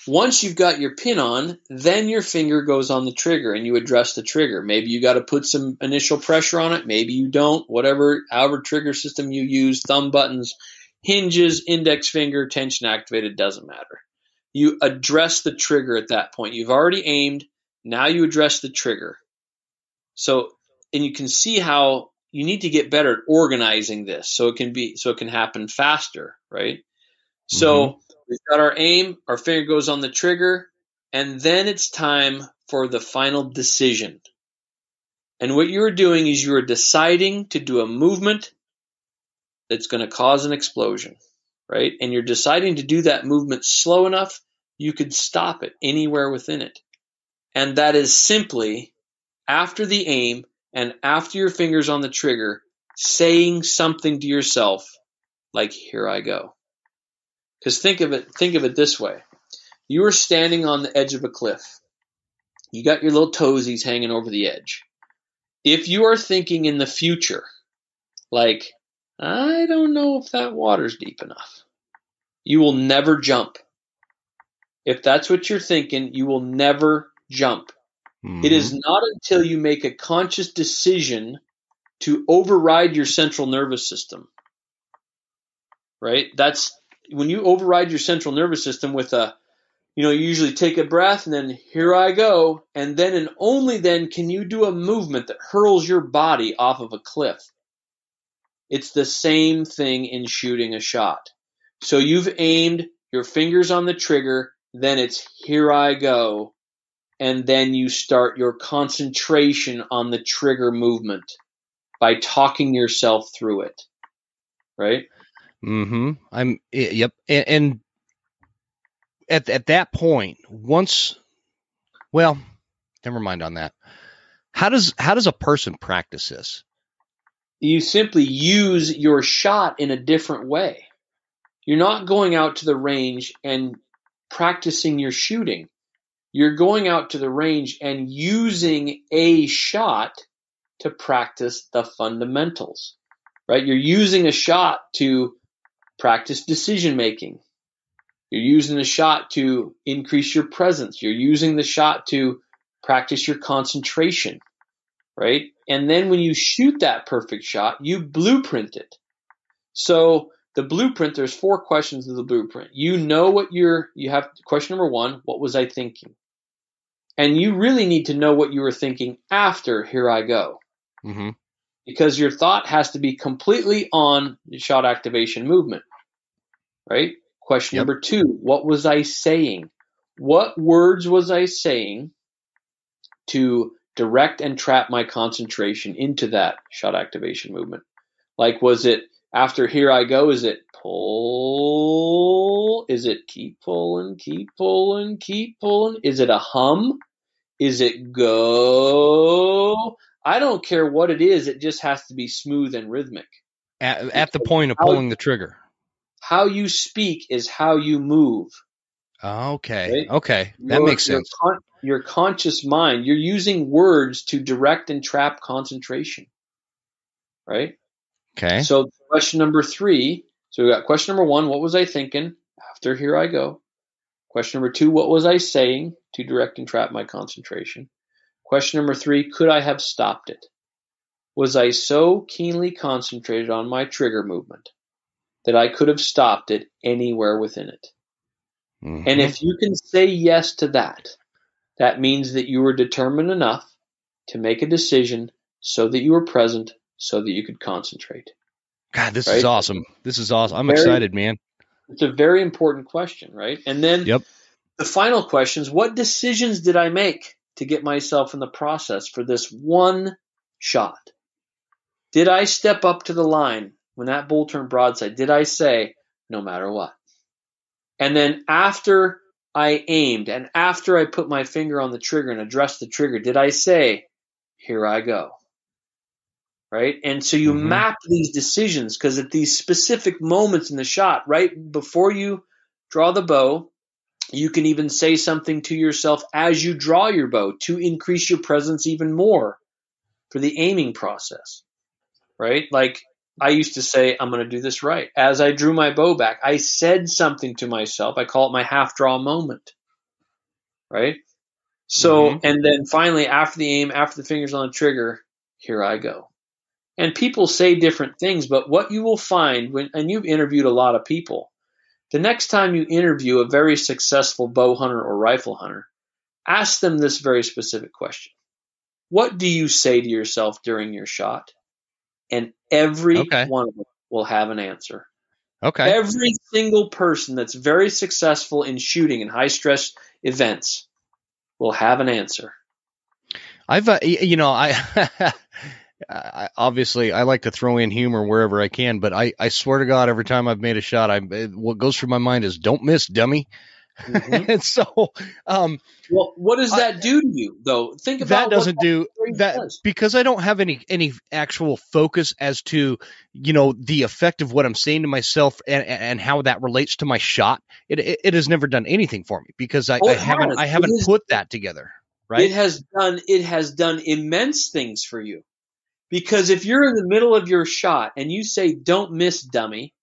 once you've got your pin on, then your finger goes on the trigger and you address the trigger. Maybe you got to put some initial pressure on it. Maybe you don't. However trigger system you use, thumb buttons, hinges, index finger, tension activated, doesn't matter. You address the trigger at that point. You've already aimed. Now you address the trigger. And you can see how you need to get better at organizing this so it can happen faster, right? So we've got our aim, our finger goes on the trigger, and then it's time for the final decision. And what you're doing is you're deciding to do a movement that's going to cause an explosion, right? And you're deciding to do that movement slow enough you could stop it anywhere within it. And that is simply, after the aim and after your finger's on the trigger, saying something to yourself like, here I go. Because think of it this way. You are standing on the edge of a cliff. You got your little toesies hanging over the edge. If you are thinking in the future, like, I don't know if that water's deep enough, you will never jump. If that's what you're thinking, you will never jump. Mm-hmm. It is not until you make a conscious decision to override your central nervous system, right? That's when you override your central nervous system with you usually take a breath and then here I go. And then and only then can you do a movement that hurls your body off of a cliff. It's the same thing in shooting a shot. So you've aimed, your fingers on the trigger, then it's here I go. And then you start your concentration on the trigger movement by talking yourself through it. Right? Mm-hmm. Yep. And at that point, never mind on that. How does a person practice this? You simply use your shot in a different way. You're not going out to the range and practicing your shooting. You're going out to the range and using a shot to practice the fundamentals, right? You're using a shot to practice decision making. You're using the shot to increase your presence. You're using the shot to practice your concentration, right? And then when you shoot that perfect shot, you blueprint it. So the blueprint, there's 4 questions of the blueprint. You know what you have. Question number 1, what was I thinking? And you really need to know what you were thinking after here I go. Mm-hmm. Because your thought has to be completely on the shot activation movement, right? Question number 2, what was I saying? What words was I saying to direct and trap my concentration into that shot activation movement? Like, was it after here I go? Is it pull? Is it keep pulling, keep pulling, keep pulling? Is it a hum? Is it go? I don't care what it is. It just has to be smooth and rhythmic. At the point of pulling the trigger. How you speak is how you move. Okay. Right? Okay. That makes sense. Your conscious mind, you're using words to direct and trap concentration, right? Okay. So question number 3, so we got question number 1, what was I thinking? After here I go. Question number 2, what was I saying to direct and trap my concentration? Question number 3, could I have stopped it? Was I so keenly concentrated on my trigger movement that I could have stopped it anywhere within it? Mm-hmm. And if you can say yes to that, that means that you were determined enough to make a decision so that you were present, so that you could concentrate. God, this right? is awesome. This is awesome. I'm Very- excited, man. It's a very important question, right? And then Yep. the final question is, what decisions did I make to get myself in the process for this one shot? Did I step up to the line when that bull turned broadside? Did I say, no matter what? And then after I aimed and after I put my finger on the trigger and addressed the trigger, did I say, here I go? Right? And so you map these decisions, because at these specific moments in the shot, right before you draw the bow, you can even say something to yourself as you draw your bow to increase your presence even more for the aiming process, right? Like I used to say, I'm going to do this right. As I drew my bow back, I said something to myself. I call it my half draw moment, right? So, and then finally, after the aim, after the fingers on the trigger, here I go. And people say different things, but what you will find and you've interviewed a lot of people, the next time you interview a very successful bow hunter or rifle hunter, ask them this very specific question. What do you say to yourself during your shot? And every one of them will have an answer. Okay. Every single person that's very successful in shooting in high stress events will have an answer. I've, I obviously I like to throw in humor wherever I can, but I swear to God, every time I've made a shot, what goes through my mind is "Don't miss, dummy." And so, well, what does that do to you, though? Think about that doesn't do that does. Because I don't have any actual focus as to the effect of what I'm saying to myself and how that relates to my shot. It has never done anything for me because I haven't put that together. Right? It has done immense things for you. Because if you're in the middle of your shot and you say, don't miss, dummy,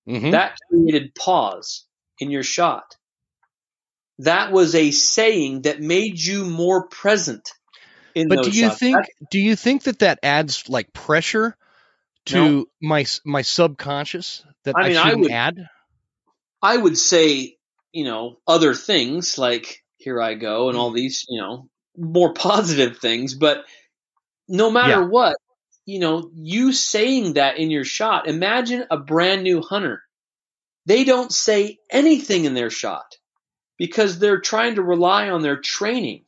that created pause in your shot. That was a saying that made you more present in those shots. Do you think that adds like pressure to my subconscious that I shouldn't add? I would say, other things like here I go and all these, more positive things. But no matter what, you saying that in your shot, imagine a brand new hunter. They don't say anything in their shot because they're trying to rely on their training,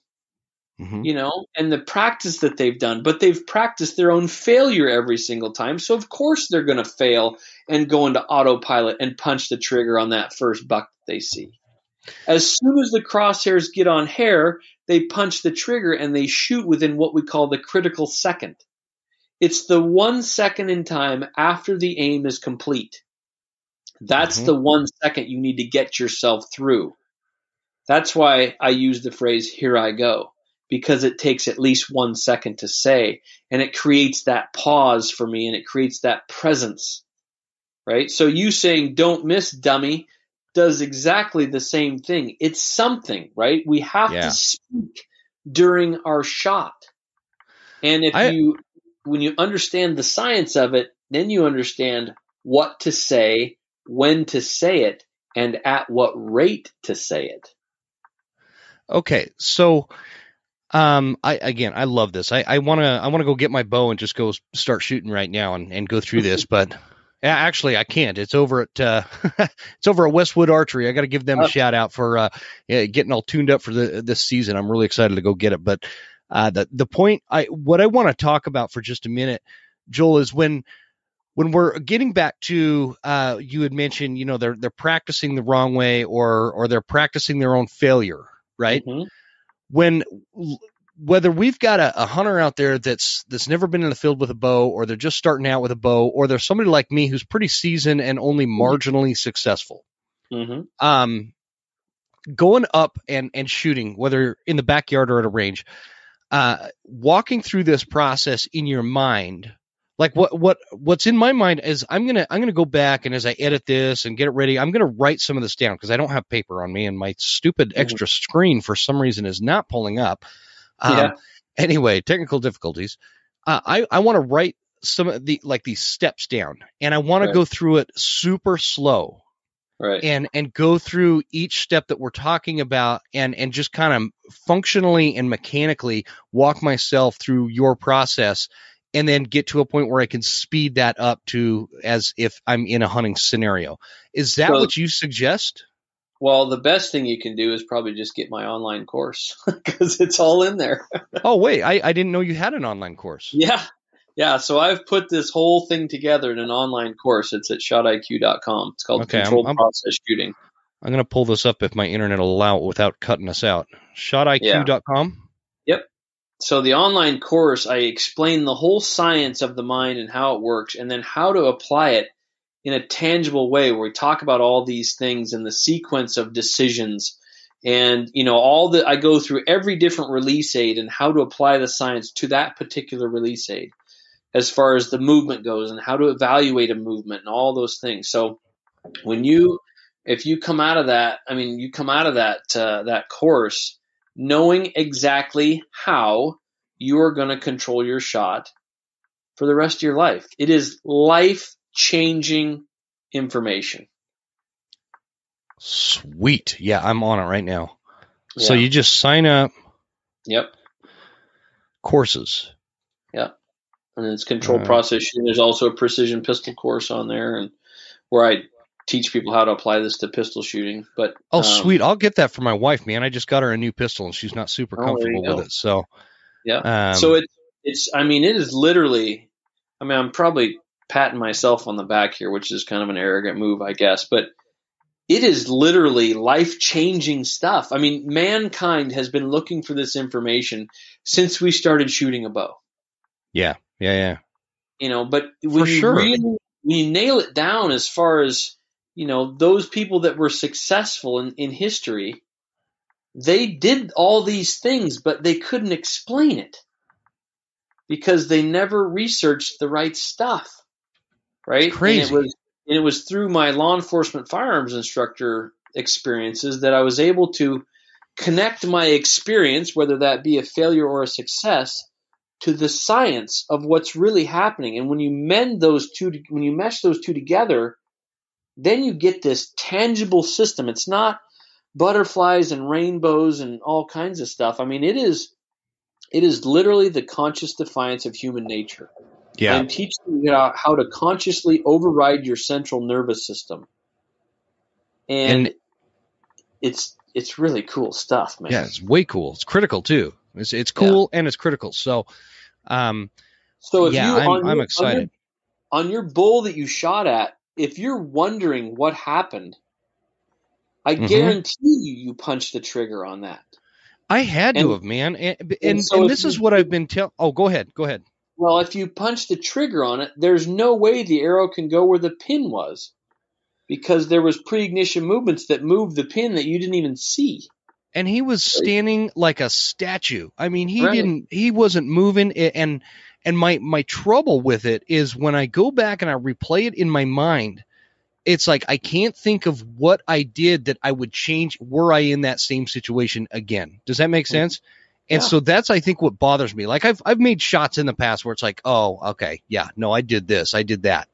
and the practice that they've done, but they've practiced their own failure every single time. So of course they're going to fail and go into autopilot and punch the trigger on that first buck that they see. As soon as the crosshairs get on hair, they punch the trigger and they shoot within what we call the critical second. It's the 1 second in time after the aim is complete. That's the 1 second you need to get yourself through. That's why I use the phrase, here I go, because it takes at least 1 second to say, and it creates that pause for me, and it creates that presence, right? So you saying, don't miss, dummy, does exactly the same thing. It's something, right? We have to speak during our shot. And when you understand the science of it, then you understand what to say, when to say it, and at what rate to say it. Okay, so I love this. I wanna go get my bow and just go start shooting right now and go through this, but actually I can't. It's over at Westwood Archery. I got to give them a shout out for getting all tuned up for this season. I'm really excited to go get it. But the point what I want to talk about for just a minute, Joel, is when we're getting back to you had mentioned, they're practicing the wrong way or they're practicing their own failure, right? Whether we've got a hunter out there that's never been in the field with a bow, or they're just starting out with a bow, or there's somebody like me who's pretty seasoned and only marginally successful. going up and shooting, whether in the backyard or at a range, walking through this process in your mind, like what's in my mind is I'm gonna go back, and as I edit this and get it ready, I'm gonna write some of this down because I don't have paper on me, and my stupid extra screen for some reason is not pulling up. Anyway, technical difficulties. I want to write some of these steps down, and I want to go through it super slow. Right. And go through each step that we're talking about and just kind of functionally and mechanically walk myself through your process, and then get to a point where I can speed that up to as if I'm in a hunting scenario. Is that what you suggest? Well, the best thing you can do is probably just get my online course because it's all in there. Oh, wait, I didn't know you had an online course. Yeah. So I've put this whole thing together in an online course. It's at shotiq.com. It's called Controlled Process Shooting. I'm going to pull this up if my internet will allow it without cutting us out. Shotiq.com? Yep. So the online course, I explain the whole science of the mind and how it works, and then how to apply it in a tangible way, where we talk about all these things and the sequence of decisions. And, I go through every different release aid and how to apply the science to that particular release aid, as far as the movement goes and how to evaluate a movement and all those things. So if you come out of that, that course knowing exactly how you are going to control your shot for the rest of your life. It is life-changing information. Sweet. Yeah, I'm on it right now. Yeah. So you just sign up. Yep. Courses. Yep. And it's controlled process shooting. There's also a precision pistol course on there, and where I teach people how to apply this to pistol shooting. But sweet, I'll get that for my wife, man. I just got her a new pistol, and she's not super comfortable with it. So yeah, so it is literally. I'm probably patting myself on the back here, which is kind of an arrogant move, I guess, but it is literally life-changing stuff. Mankind has been looking for this information since we started shooting a bow. Yeah. But when you nail it down, as far as, those people that were successful in history, they did all these things, but they couldn't explain it because they never researched the right stuff. Right? It's crazy. And it was through my law enforcement firearms instructor experiences that I was able to connect my experience, whether that be a failure or a success, to the science of what's really happening. And when you mesh those two together, then you get this tangible system. It's not butterflies and rainbows and all kinds of stuff. It is literally the conscious defiance of human nature. Yeah. I'm teaching you how to consciously override your central nervous system. And it's really cool stuff, man. Yeah, it's way cool. It's critical too. It's cool and it's critical. So, I'm excited. On your bull that you shot at, if you're wondering what happened, I guarantee you punched the trigger on that. I had to have, man. And this is what I've been telling. Oh, go ahead. Well, if you punch the trigger on it, there's no way the arrow can go where the pin was, because there was pre-ignition movements that moved the pin that you didn't even see. And he was standing like a statue. He wasn't moving. And my trouble with it is when I go back and I replay it in my mind, it's like I can't think of what I did that I would change were I in that same situation again. Does that make sense? And so that's, I think, what bothers me. Like I've made shots in the past where it's like, oh, okay, yeah, no, I did this, I did that.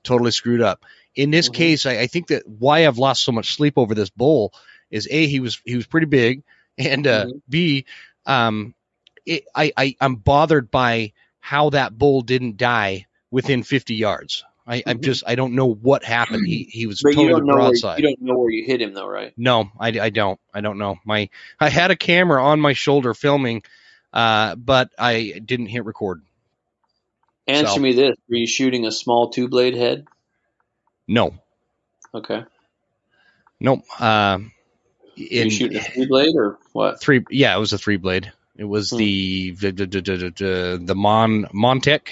Totally screwed up. In this case, I think that why I've lost so much sleep over this bull is A, he was pretty big, and B, I'm bothered by how that bull didn't die within 50 yards. I don't know what happened. He was totally broadside. You don't know where you hit him though, right? No, I don't know. I had a camera on my shoulder filming, but I didn't hit record. Answer me this: were you shooting a small 2-blade head? No. Okay. Nope. Were you shooting a 3-blade or what? Yeah, it was a 3-blade. It was the Montec.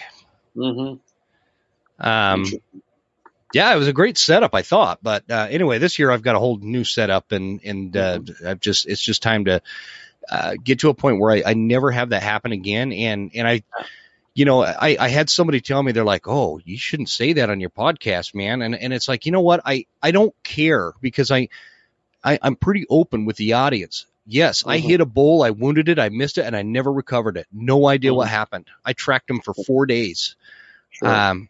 Yeah, it was a great setup, I thought. But anyway, this year I've got a whole new setup, and it's just time to get to a point where I never have that happen again. And I had somebody tell me, they're like, "Oh, you shouldn't say that on your podcast, man." And it's like, you know what? I don't care, because I'm pretty open with the audience. Yes, I hit a bull, I wounded it, I missed it, and I never recovered it. No idea what happened. I tracked him for 4 days. Sure.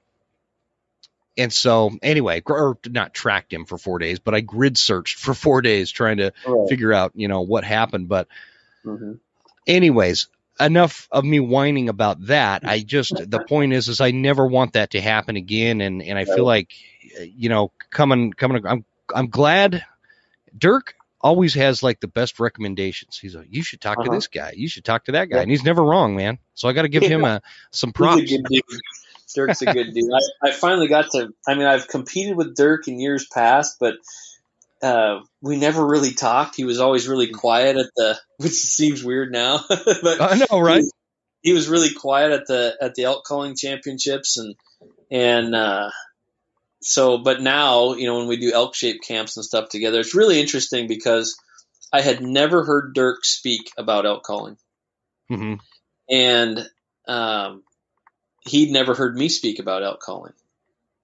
And so anyway, or not tracked him for 4 days, but I grid searched for 4 days trying to figure out, what happened. But anyways, enough of me whining about that. The point is I never want that to happen again. And I feel like, I'm glad Dirk always has like the best recommendations. He's like, you should talk to this guy. You should talk to that guy. And he's never wrong, man. So I got to give him some props. Dirk's a good dude. I finally got to, I've competed with Dirk in years past, but we never really talked. He was always really quiet which seems weird now. But I know, right? He was really quiet at the elk calling championships, but now, when we do elk shape camps and stuff together, it's really interesting because I had never heard Dirk speak about elk calling. And he'd never heard me speak about elk calling.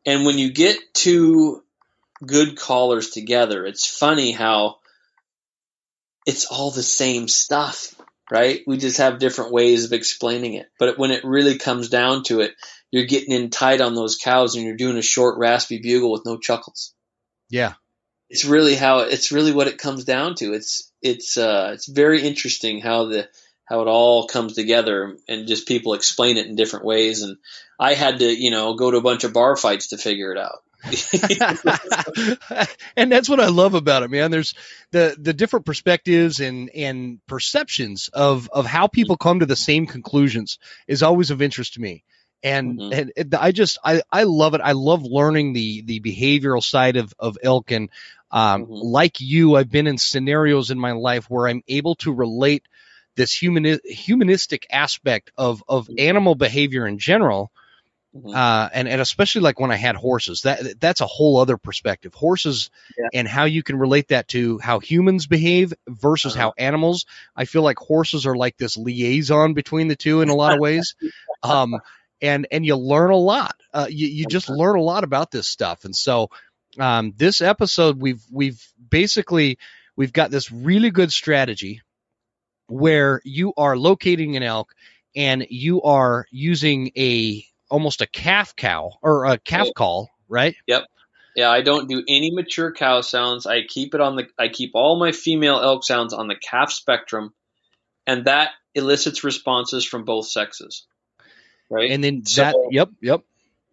And when you get two good callers together, it's funny how it's all the same stuff, right? We just have different ways of explaining it. But when it really comes down to it, you're getting in tight on those cows and you're doing a short, raspy bugle with no chuckles. Yeah. It's really what it comes down to. It's very interesting how it all comes together, and just people explain it in different ways. And I had to, go to a bunch of bar fights to figure it out. And that's what I love about it, man. There's the different perspectives and perceptions of how people come to the same conclusions is always of interest to me. And I love it. I love learning the behavioral side of elk. And like you, I've been in scenarios in my life where I'm able to relate this humanistic aspect of animal behavior in general. And especially like when I had horses, that's a whole other perspective. Horses and how you can relate that to how humans behave versus how animals. I feel like horses are like this liaison between the two in a lot of ways. And you learn a lot. You just learn a lot about this stuff. And so this episode, we've got this really good strategy where you are locating an elk and you are using almost a calf cow or a calf call, right? Yep. Yeah, I don't do any mature cow sounds. I keep all my female elk sounds on the calf spectrum, and that elicits responses from both sexes. Right? And then yep.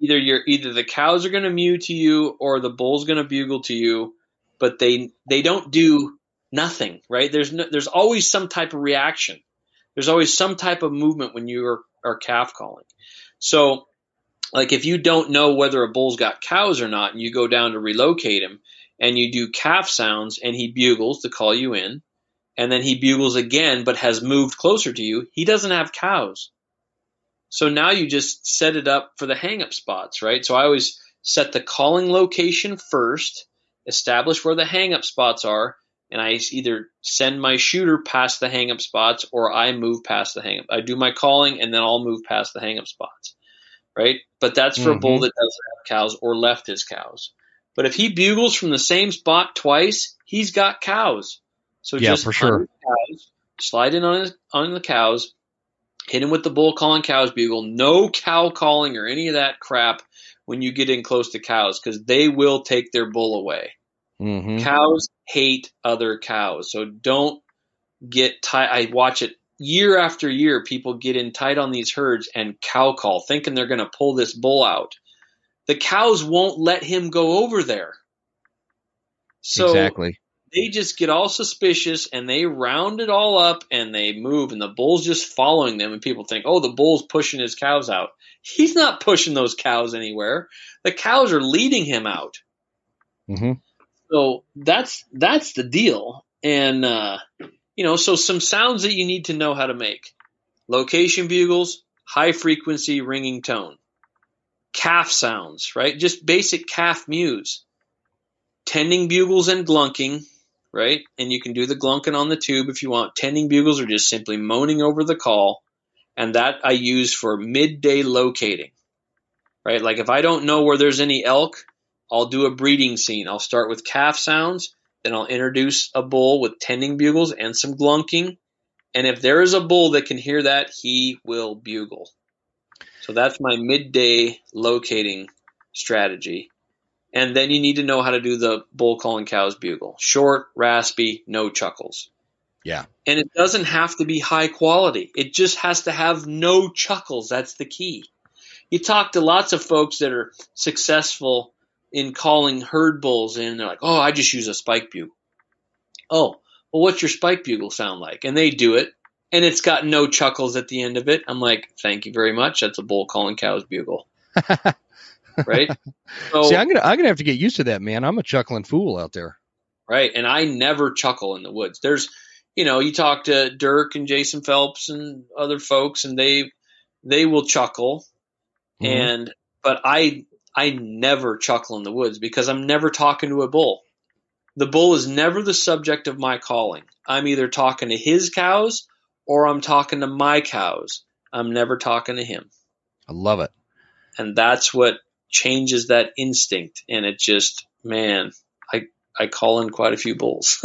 Either the cows are going to mew to you or the bull's going to bugle to you, but they don't do nothing, right? There's always some type of reaction. There's always some type of movement when you are calf calling. So, like if you don't know whether a bull's got cows or not, and you go down to relocate him, and you do calf sounds, and he bugles to call you in, and then he bugles again but has moved closer to you, he doesn't have cows. So now you just set it up for the hang-up spots, right? So I always set the calling location first, establish where the hang-up spots are, and I either send my shooter past the hang-up spots or I move past the hang-up. I do my calling, and then I'll move past the hang-up spots, right? But that's for a bull that doesn't have cows or left his cows. But if he bugles from the same spot twice, he's got cows. So just for sure. Cows, slide in on the cows, hit him with the bull calling cows bugle. No cow calling or any of that crap when you get in close to cows, because they will take their bull away. Cows hate other cows. So don't get tight. I watch it year after year. People get in tight on these herds and cow call, thinking they're going to pull this bull out. The cows won't let him go over there. So exactly. They just get all suspicious and they round it all up and they move, and the bull's just following them, and people think, oh, the bull's pushing his cows out. He's not pushing those cows anywhere. The cows are leading him out. So that's the deal. And, so some sounds that you need to know how to make. Location bugles, high frequency ringing tone. calf sounds, right? Just basic calf mews. Tending bugles and glunking, right? And you can do the glunking on the tube if you want. Tending bugles are just simply moaning over the call. And that I use for midday locating, right? Like if I don't know where there's any elk, I'll do a breeding scene. I'll start with calf sounds, then I'll introduce a bull with tending bugles and some glunking. And if there is a bull that can hear that, he will bugle. So that's my midday locating strategy. And then you need to know how to do the bull calling cows bugle. Short, raspy, no chuckles. Yeah. And it doesn't have to be high quality. It just has to have no chuckles. That's the key. You talk to lots of folks that are successful in calling herd bulls in, and they're like, oh, I just use a spike bugle. Oh, well, what's your spike bugle sound like? And they do it, and it's got no chuckles at the end of it. I'm like, thank you very much. That's a bull calling cows bugle. Right? So, See, I'm gonna have to get used to that, man. I'm a chuckling fool out there. Right. And I never chuckle in the woods. There's, you talk to Dirk and Jason Phelps and other folks, and they will chuckle. Mm-hmm. But I never chuckle in the woods because I'm never talking to a bull. The bull is never the subject of my calling. I'm either talking to his cows or I'm talking to my cows. I'm never talking to him. I love it. And that's what changes that instinct. And it just, man, I call in quite a few bulls.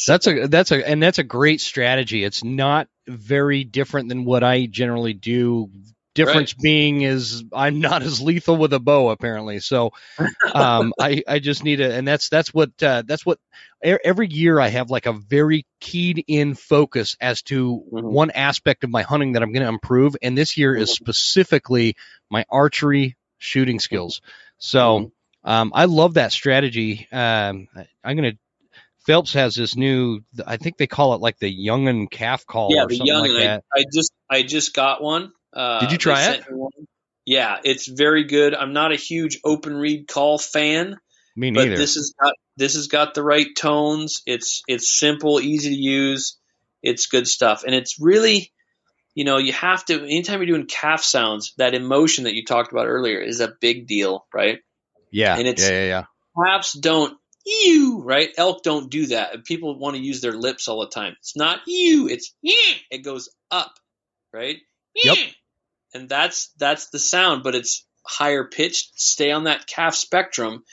That's a great strategy. It's not very different than what I generally do. Difference being is I'm not as lethal with a bow apparently. So I just need to, and that's what every year I have like a very keyed in focus as to one aspect of my hunting that I'm going to improve. And this year is specifically my archery shooting skills. So I love that strategy. Phelps has this new, I think they call it like the young'un calf call or something like that. I just got one. Did you try it? Yeah, it's very good. I'm not a huge open reed call fan. Me neither. But this has got the right tones. It's simple, easy to use. It's good stuff. And it's really, you have to, anytime you're doing calf sounds, that emotion that you talked about earlier is a big deal, right? Yeah. And it's, yeah. Calves don't ew, right? Elk don't do that. People want to use their lips all the time. It's not ew, it's it goes up, right? Yep. And that's the sound, but it's higher pitched. Stay on that calf spectrum,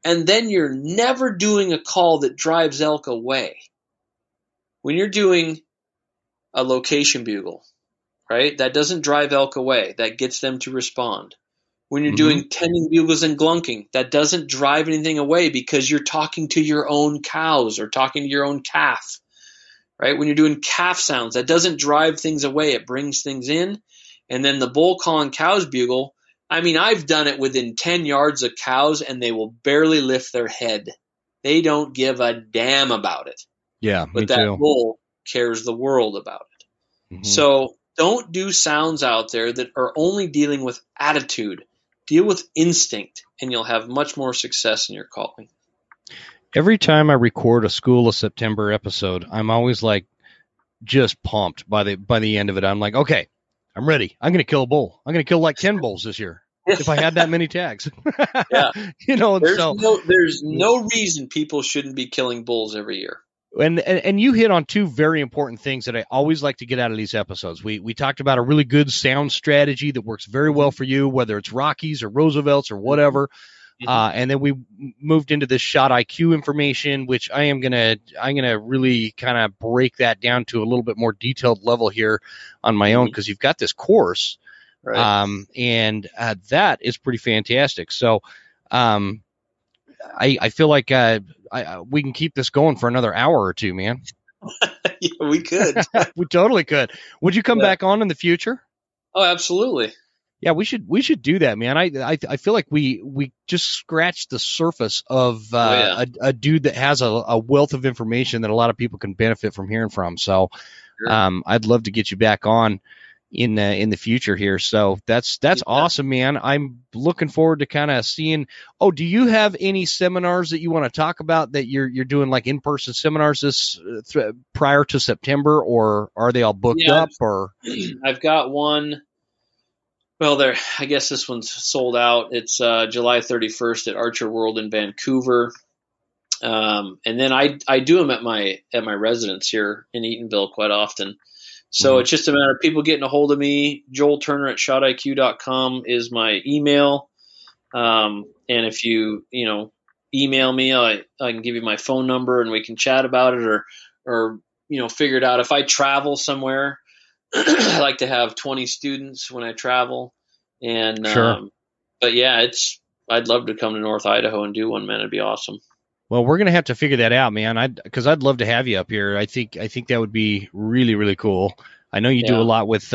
and then you're never doing a call that drives elk away. When you're doing a location bugle, right? That doesn't drive elk away. That gets them to respond. When you're doing tending bugles and glunking, that doesn't drive anything away because you're talking to your own cows or talking to your own calf, right? When you're doing calf sounds, that doesn't drive things away. It brings things in. And then the bull calling cows bugle, I mean, I've done it within 10 yards of cows and they will barely lift their head. They don't give a damn about it. Yeah, but that bull cares the world about it. So don't do sounds out there that are only dealing with attitude. Deal with instinct, and you'll have much more success in your calling. Every time I record a School of September episode, I'm always like just pumped by the end of it. I'm like, okay, I'm ready. I'm going to kill a bull. I'm going to kill like 10 bulls this year if I had that many tags. Yeah. There's so, no reason people shouldn't be killing bulls every year. And you hit on two very important things that I always like to get out of these episodes. We talked about a really good sound strategy that works very well for you, whether it's Rockies or Roosevelts or whatever. And then we moved into this shot IQ information, which I'm gonna really kind of break that down to a little bit more detailed level here on my own, because you've got this course, right. And that is pretty fantastic. So I feel like we can keep this going for another hour or two, man. Yeah, we could. We totally could. Would you come back on in the future? Oh, absolutely. Yeah, we should do that, man. I feel like we just scratched the surface of a dude that has a wealth of information that a lot of people can benefit from hearing from. So I'd love to get you back on in the future here. So that's awesome, man. I'm looking forward to kind of seeing. Oh, do you have any seminars that you want to talk about that you're doing, like in-person seminars this prior to September, or are they all booked up? Or I've got one Well, I guess this one's sold out. It's July 31st at Archer World in Vancouver. And then I do them at my residence here in Eatonville quite often. So It's just a matter of people getting a hold of me. Joel Turner at shotiq.com is my email. And if you email me, I can give you my phone number and we can chat about it or figure it out. If I travel somewhere, I like to have 20 students when I travel. And Sure. but yeah, I'd love to come to North Idaho and do one, man. It'd be awesome. Well, we're gonna have to figure that out, man. Because I'd love to have you up here. I think that would be really, really cool. I know you do a lot with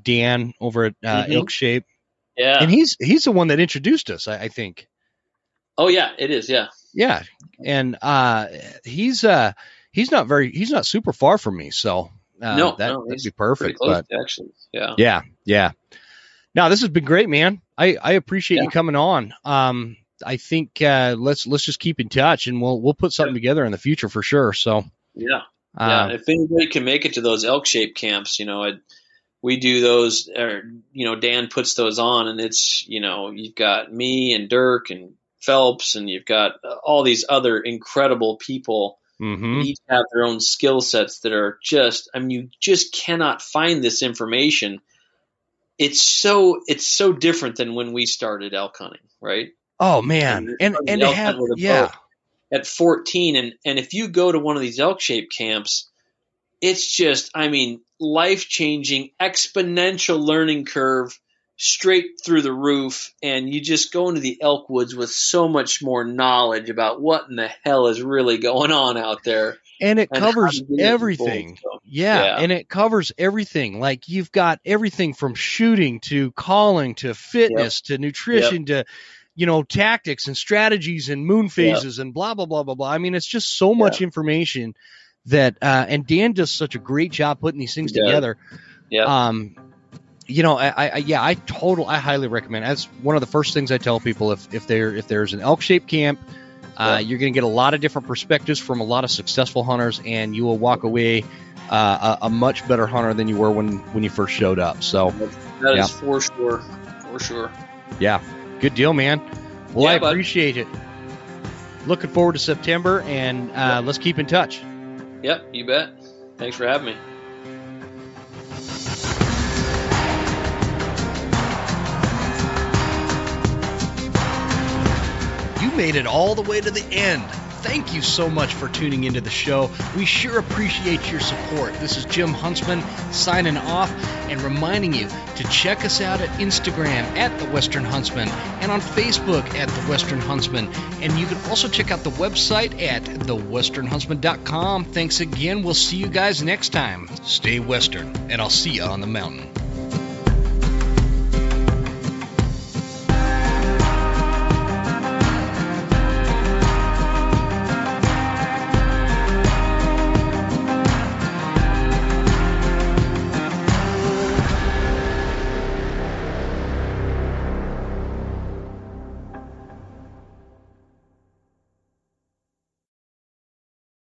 Dan over at Elk Shape. Yeah, and he's the one that introduced us, I think. Oh yeah, it is. Yeah. Yeah, and he's not super far from me, so that'd be perfect. Close, but actually, yeah. Now this has been great, man. I appreciate you coming on. I think let's just keep in touch, and we'll put something together in the future for sure. So yeah. If anybody can make it to those elk shape camps, we do those, or Dan puts those on, and it's you've got me and Dirk and Phelps, and you've got all these other incredible people. Each have their own skill sets that are just, you just cannot find this information. It's so different than when we started elk hunting, right? Oh man, and to have at 14, and if you go to one of these elk shape camps, it's just life-changing, exponential learning curve straight through the roof, and you just go into the elk woods with so much more knowledge about what in the hell is really going on out there. And it covers everything. And it covers everything. Like you've got everything from shooting to calling to fitness to nutrition to tactics and strategies and moon phases and blah blah blah blah blah. It's just so much information that and Dan does such a great job putting these things together. I highly recommend. That's one of the first things I tell people. If there's an elk shaped camp, you're going to get a lot of different perspectives from a lot of successful hunters, and you will walk away a much better hunter than you were when you first showed up. So that is for sure. Yeah, good deal, man. Well, I appreciate it. Looking forward to September, and let's keep in touch. Yep, you bet. Thanks for having me. You made it all the way to the end. Thank you so much for tuning into the show. We sure appreciate your support. This is Jim Huntsman signing off and reminding you to check us out at Instagram at The Western Huntsman and on Facebook at The Western Huntsman. And you can also check out the website at thewesternhuntsman.com. Thanks again. We'll see you guys next time. Stay Western, and I'll see you on the mountain.